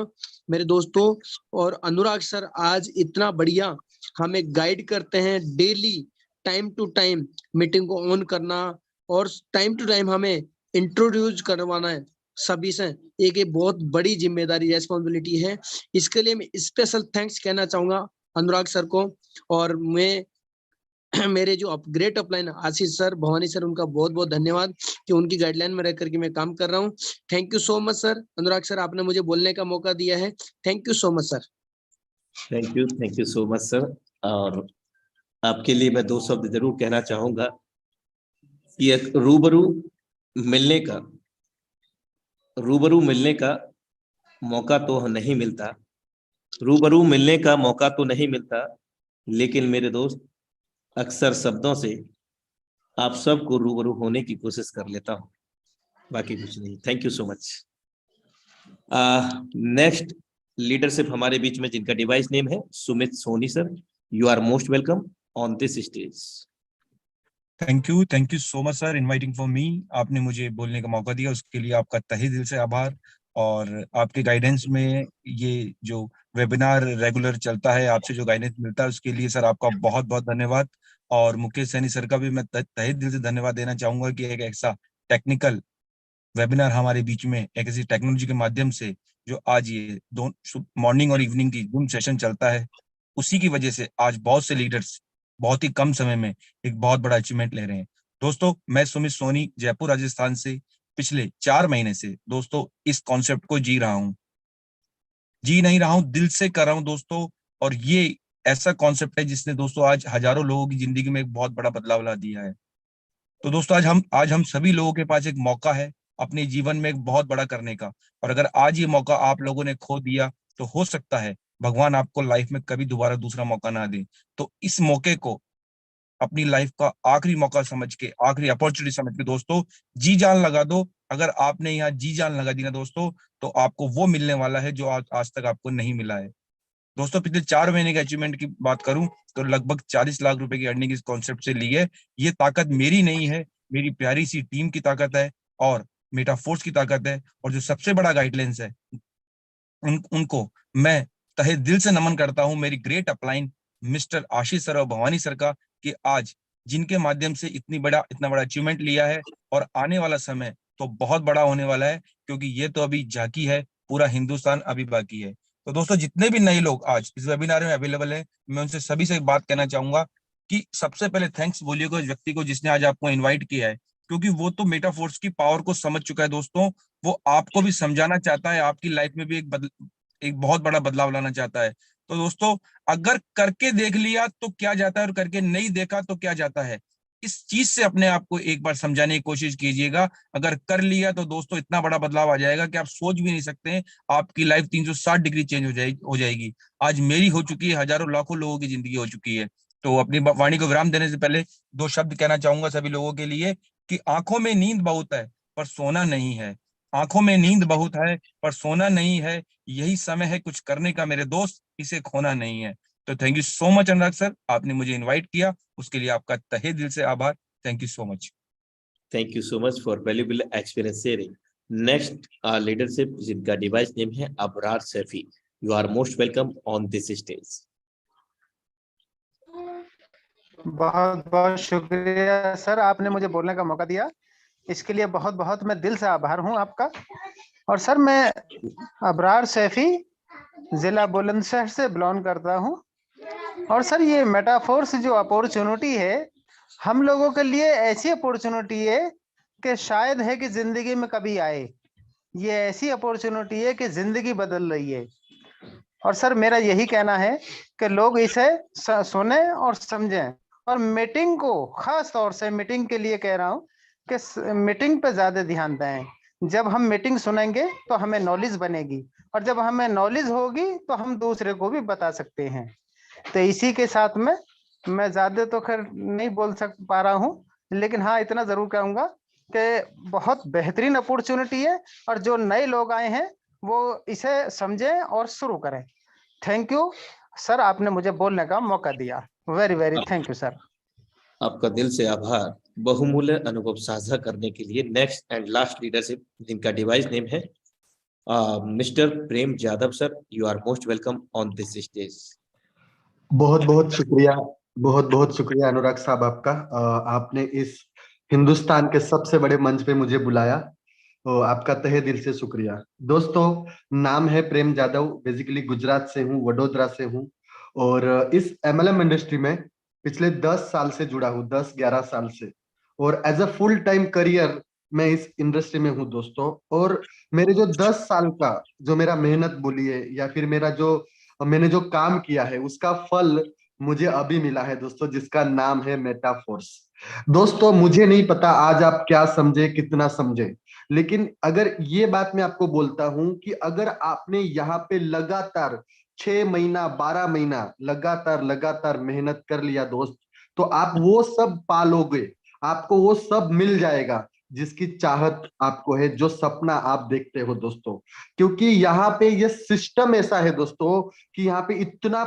मेरे दोस्तों। और अनुराग सर आज इतना बढ़िया हमें गाइड करते हैं, daily time to time meeting को ऑन करना और टाइम टू टाइम हमें इंट्रोड्यूस करवाना है सभी से। एक बहुत बड़ी जिम्मेदारी, रेस्पॉन्सिबिलिटी है। इसके लिए मैं स्पेशल थैंक्स कहना चाहूंगा अनुराग सर को। और मैं मेरे जो ग्रेट अपलाइन आशीष सर, भवानी सर, उनका बहुत बहुत धन्यवाद कि उनकी गाइडलाइन में रह करके मैं काम कर रहा हूँ। Thank you so much sir. Anurag sir, आपने मुझे बोलने का मौका दिया है। Thank you so much sir. Thank you so much sir. और आपके लिए मैं 2 शब्द जरूर कहना चाहूंगा कि एक रूबरू मिलने का मौका तो नहीं मिलता, रूबरू मिलने का मौका तो नहीं मिलता, लेकिन मेरे दोस्त अक्सर शब्दों से आप सबको रूबरू होने की कोशिश कर लेता हूं, बाकी कुछ नहीं। Thank you so much. Next leadership हमारे बीच में जिनका डिवाइस नेम है Sumit Soni sir, you are most welcome on this stage. Thank you so much sir inviting for me. आपने मुझे बोलने का मौका दिया, उसके लिए आपका तहे दिल से आभार। और आपके गाइडेंस में ये जो वेबिनार रेगुलर चलता है, आपसे जो गाइडेंस मिलता है, उसके लिए सर आपका बहुत बहुत धन्यवाद। और मुकेश सैनी सर का भी मैं तहे दिल से धन्यवाद देना चाहूंगा कि एक ऐसा टेक्निकल वेबिनार हमारे बीच में, एक ऐसी टेक्नोलॉजी के माध्यम से जो आज ये मॉर्निंग और इवनिंग की जूम सेशन चलता है, उसी की वजह से आज बहुत से लीडर्स बहुत ही कम समय में एक बहुत बड़ा अचीवमेंट ले रहे हैं। दोस्तों, मैं सुमित सोनी जयपुर राजस्थान से पिछले 4 महीने से दोस्तों इस कॉन्सेप्ट को जी नहीं रहा हूं, दिल से कर रहा हूं दोस्तों। और ये ऐसा कॉन्सेप्ट है जिसने दोस्तों आज हजारों लोगों की जिंदगी में एक बहुत बड़ा बदलाव ला दिया है। तो दोस्तों आज हम सभी लोगों के पास एक मौका है अपने जीवन में एक बहुत बड़ा करने का। और अगर आज ये मौका आप लोगों ने खो दिया तो हो सकता है भगवान आपको लाइफ में कभी दोबारा दूसरा मौका ना दे। तो इस मौके को अपनी लाइफ का आखिरी मौका समझ के, आखिरी अपॉर्चुनिटी समझ के दोस्तों जी जान लगा दो। अगर आपने यहाँ जी जान लगा दी ना दोस्तों, तो आपको वो मिलने वाला है जो आज तक आपको नहीं मिला है। दोस्तों, पिछले 4 महीने के अचीवमेंट की बात करूं तो लगभग 40 लाख रुपए की अर्निंग इस कॉन्सेप्ट से ली है। ये ताकत मेरी नहीं है, मेरी प्यारी सी टीम की ताकत है और मेटाफोर्स की ताकत है। और जो सबसे बड़ा गाइडलाइंस है उनको मैं तहे दिल से नमन करता हूं, मेरी ग्रेट अपलाइन मिस्टर आशीष सर और भवानी सर का, कि आज जिनके माध्यम से इतना बड़ा अचीवमेंट लिया है। और आने वाला समय तो बहुत बड़ा होने वाला है, क्योंकि ये तो अभी झांकी है, पूरा हिंदुस्तान अभी बाकी है। तो दोस्तों जितने भी नए लोग आज इस वेबिनार में अवेलेबल है, मैं उनसे सभी से एक बात कहना चाहूंगा कि सबसे पहले थैंक्स बोलिएगा उस व्यक्ति को जिसने आज आपको इनवाइट किया है, क्योंकि वो तो मेटाफोर्स की पावर को समझ चुका है दोस्तों। वो आपको भी समझाना चाहता है, आपकी लाइफ में भी एक बहुत बड़ा बदलाव लाना चाहता है। तो दोस्तों अगर करके देख लिया तो क्या जाता है और करके नहीं देखा तो क्या जाता है, इस चीज से अपने आप को एक बार समझाने की कोशिश कीजिएगा। अगर कर लिया तो दोस्तों इतना बड़ा बदलाव आ जाएगा कि आप सोच भी नहीं सकते हैं, आपकी लाइफ 360 डिग्री चेंज हो जाएगी। आज मेरी हो चुकी है, हजारों लाखों लोगों की जिंदगी हो चुकी है। तो अपनी वाणी को विराम देने से पहले दो शब्द कहना चाहूंगा सभी लोगों के लिए कि आंखों में नींद बहुत है पर सोना नहीं है। आंखों में नींद बहुत है पर सोना नहीं है, यही समय है कुछ करने का मेरे दोस्त, इसे खोना नहीं है। तो thank you so much Anurag sir, आपने मुझे इनवाइट किया, उसके लिए आपका तहे दिल से आभार। Thank you so much. Thank you so much for valuable experience sharing. Next, our leadership, जिनका डिवाइस नेम है Abrar Saifi. You are most welcome on this stage. बहुत बहुत शुक्रिया सर, आपने मुझे बोलने का मौका दिया, इसके लिए बहुत बहुत मैं दिल से आभार हूं आपका। और सर मैं अबरार सैफी जिला बुलंदशहर से बिलोंग करता हूं। और सर ये मेटाफोर्स जो अपॉर्चुनिटी है हम लोगों के लिए ऐसी अपॉर्चुनिटी है कि शायद है कि जिंदगी में कभी आए। ये ऐसी अपॉर्चुनिटी है कि जिंदगी बदल रही है। और सर मेरा यही कहना है कि लोग इसे सुने और समझें। और मीटिंग को, खास तौर से मीटिंग के लिए कह रहा हूँ कि मीटिंग पे ज्यादा ध्यान दें। जब हम मीटिंग सुनेंगे तो हमें नॉलेज बनेगी, और जब हमें नॉलेज होगी तो हम दूसरे को भी बता सकते हैं। तो इसी के साथ में मैं ज्यादा तो खैर नहीं बोल पा रहा हूँ, लेकिन हाँ इतना जरूर कहूंगा कि बहुत बेहतरीन अपॉर्चुनिटी है, और जो नए लोग आए हैं वो इसे समझें और शुरू करें। थैंक यू सर, आपने मुझे बोलने का मौका दिया। Very very thank you sir. आपका दिल से आभार बहुमूल्य अनुभव साझा करने के लिए। नेक्स्ट एंड लास्ट लीडरशिप, जिनका डिवाइस नेम है mister Prem Yadav sir. You are most welcome on this stage. बहुत बहुत शुक्रिया अनुराग साहब आपका। आपने इस हिंदुस्तान के सबसे बड़े मंच पे मुझे बुलाया, तो आपका तहे दिल से शुक्रिया। दोस्तों नाम है प्रेम यादव, बेसिकली गुजरात से हूँ, वडोदरा से हूँ, और इस MLM इंडस्ट्री में पिछले 10 साल से जुड़ा हूँ, 10-11 साल से, और as a full time career मैं इस इंडस्ट्री में हूँ दोस्तों। और मेरे जो 10 साल का जो मेरा मेहनत बोलिए या फिर मेरा जो मैंने जो काम किया है उसका फल मुझे अभी मिला है दोस्तों, जिसका नाम है मेटाफोर्स। दोस्तों मुझे नहीं पता आज आप क्या समझे, कितना समझे, लेकिन अगर ये बात मैं आपको बोलता हूं कि अगर आपने यहाँ पे लगातार 6 महीना 12 महीना लगातार मेहनत कर लिया दोस्त, तो आप वो सब पालोगे, आपको वो सब मिल जाएगा जिसकी चाहत आपको है, जो सपना आप देखते हो दोस्तों। क्योंकि यहाँ पे ये सिस्टम ऐसा है दोस्तों कि यहाँ पे इतना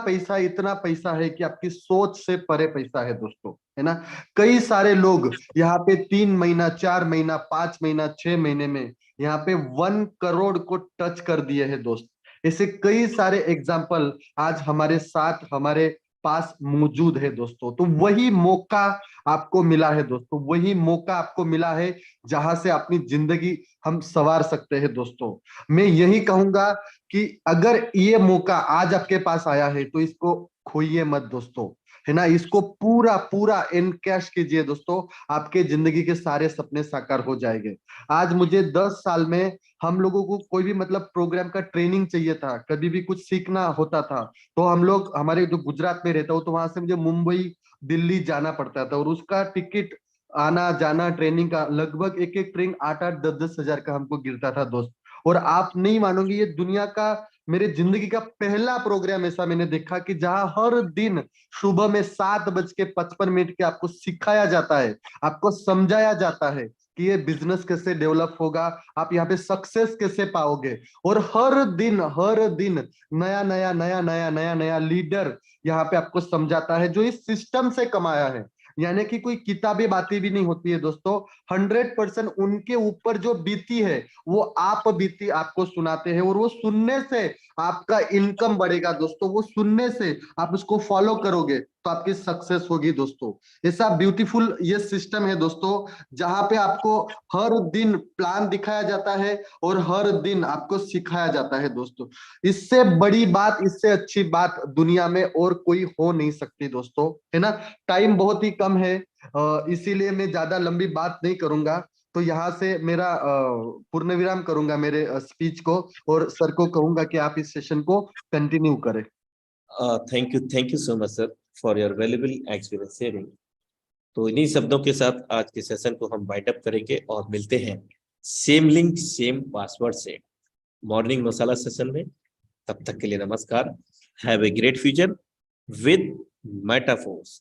पैसा है कि आपकी सोच से परे पैसा है दोस्तों, है ना। कई सारे लोग यहाँ पे 3 महीना 4 महीना 5 महीना 6 महीने में यहाँ पे 1 करोड़ को टच कर दिए हैं दोस्त। ऐसे कई सारे एग्जाम्पल आज हमारे साथ हमारे पास मौजूद है दोस्तों। तो वही मौका आपको मिला है दोस्तों, वही मौका आपको मिला है जहां से अपनी जिंदगी हम संवार सकते हैं दोस्तों। मैं यही कहूंगा कि अगर ये मौका आज आपके पास आया है तो इसको खोइए मत दोस्तों, है ना। इसको पूरा एनकैश कीजिए दोस्तों, आपके जिंदगी के सारे सपने साकार हो जाएंगे। आज मुझे 10 साल में हम लोगों को कोई भी मतलब प्रोग्राम का ट्रेनिंग चाहिए था, कभी भी कुछ सीखना होता था, तो हम लोग, हमारे जो गुजरात में रहता हूँ तो वहां से मुझे मुंबई दिल्ली जाना पड़ता था, और उसका टिकट आना जाना ट्रेनिंग का लगभग एक ट्रेन 8-8 10-10 हजार का हमको गिरता था दोस्त। और आप नहीं मानोगे, ये दुनिया का मेरे जिंदगी का पहला प्रोग्राम ऐसा मैंने देखा कि जहां हर दिन सुबह में 7:55 के आपको सिखाया जाता है, आपको समझाया जाता है कि ये बिजनेस कैसे डेवलप होगा, आप यहाँ पे सक्सेस कैसे पाओगे। और हर दिन नया लीडर यहाँ पे आपको समझाता है, जो इस सिस्टम से कमाया है। यानी कि कोई किताबी बातें भी नहीं होती है दोस्तों, 100% उनके ऊपर जो बीती है वो आप बीती आपको सुनाते हैं, और वो सुनने से आपका इनकम बढ़ेगा दोस्तों, वो सुनने से आप उसको फॉलो करोगे तो आपकी सक्सेस होगी दोस्तों। ऐसा ब्यूटीफुल ये सिस्टम है दोस्तों, जहां पे आपको हर दिन प्लान दिखाया जाता है और हर दिन आपको सिखाया जाता है दोस्तों। इससे बड़ी बात, इससे अच्छी बात दुनिया में और कोई हो नहीं सकती दोस्तों, है ना। टाइम बहुत ही कम है, इसीलिए मैं ज्यादा लंबी बात नहीं करूंगा। तो यहाँ से मेरा पूर्ण विराम करूंगा मेरे स्पीच को, और सर को कहूंगा कि आप इस सेशन को कंटिन्यू करें। Thank you so much sir for your valuable experience sharing. तो इन्हीं शब्दों के साथ आज के सेशन को हम वाइंड अप करेंगे और मिलते हैं सेम लिंक सेम पासवर्ड से मॉर्निंग मसाला सेशन में। तब तक के लिए नमस्कार। Have a great future with metaphors.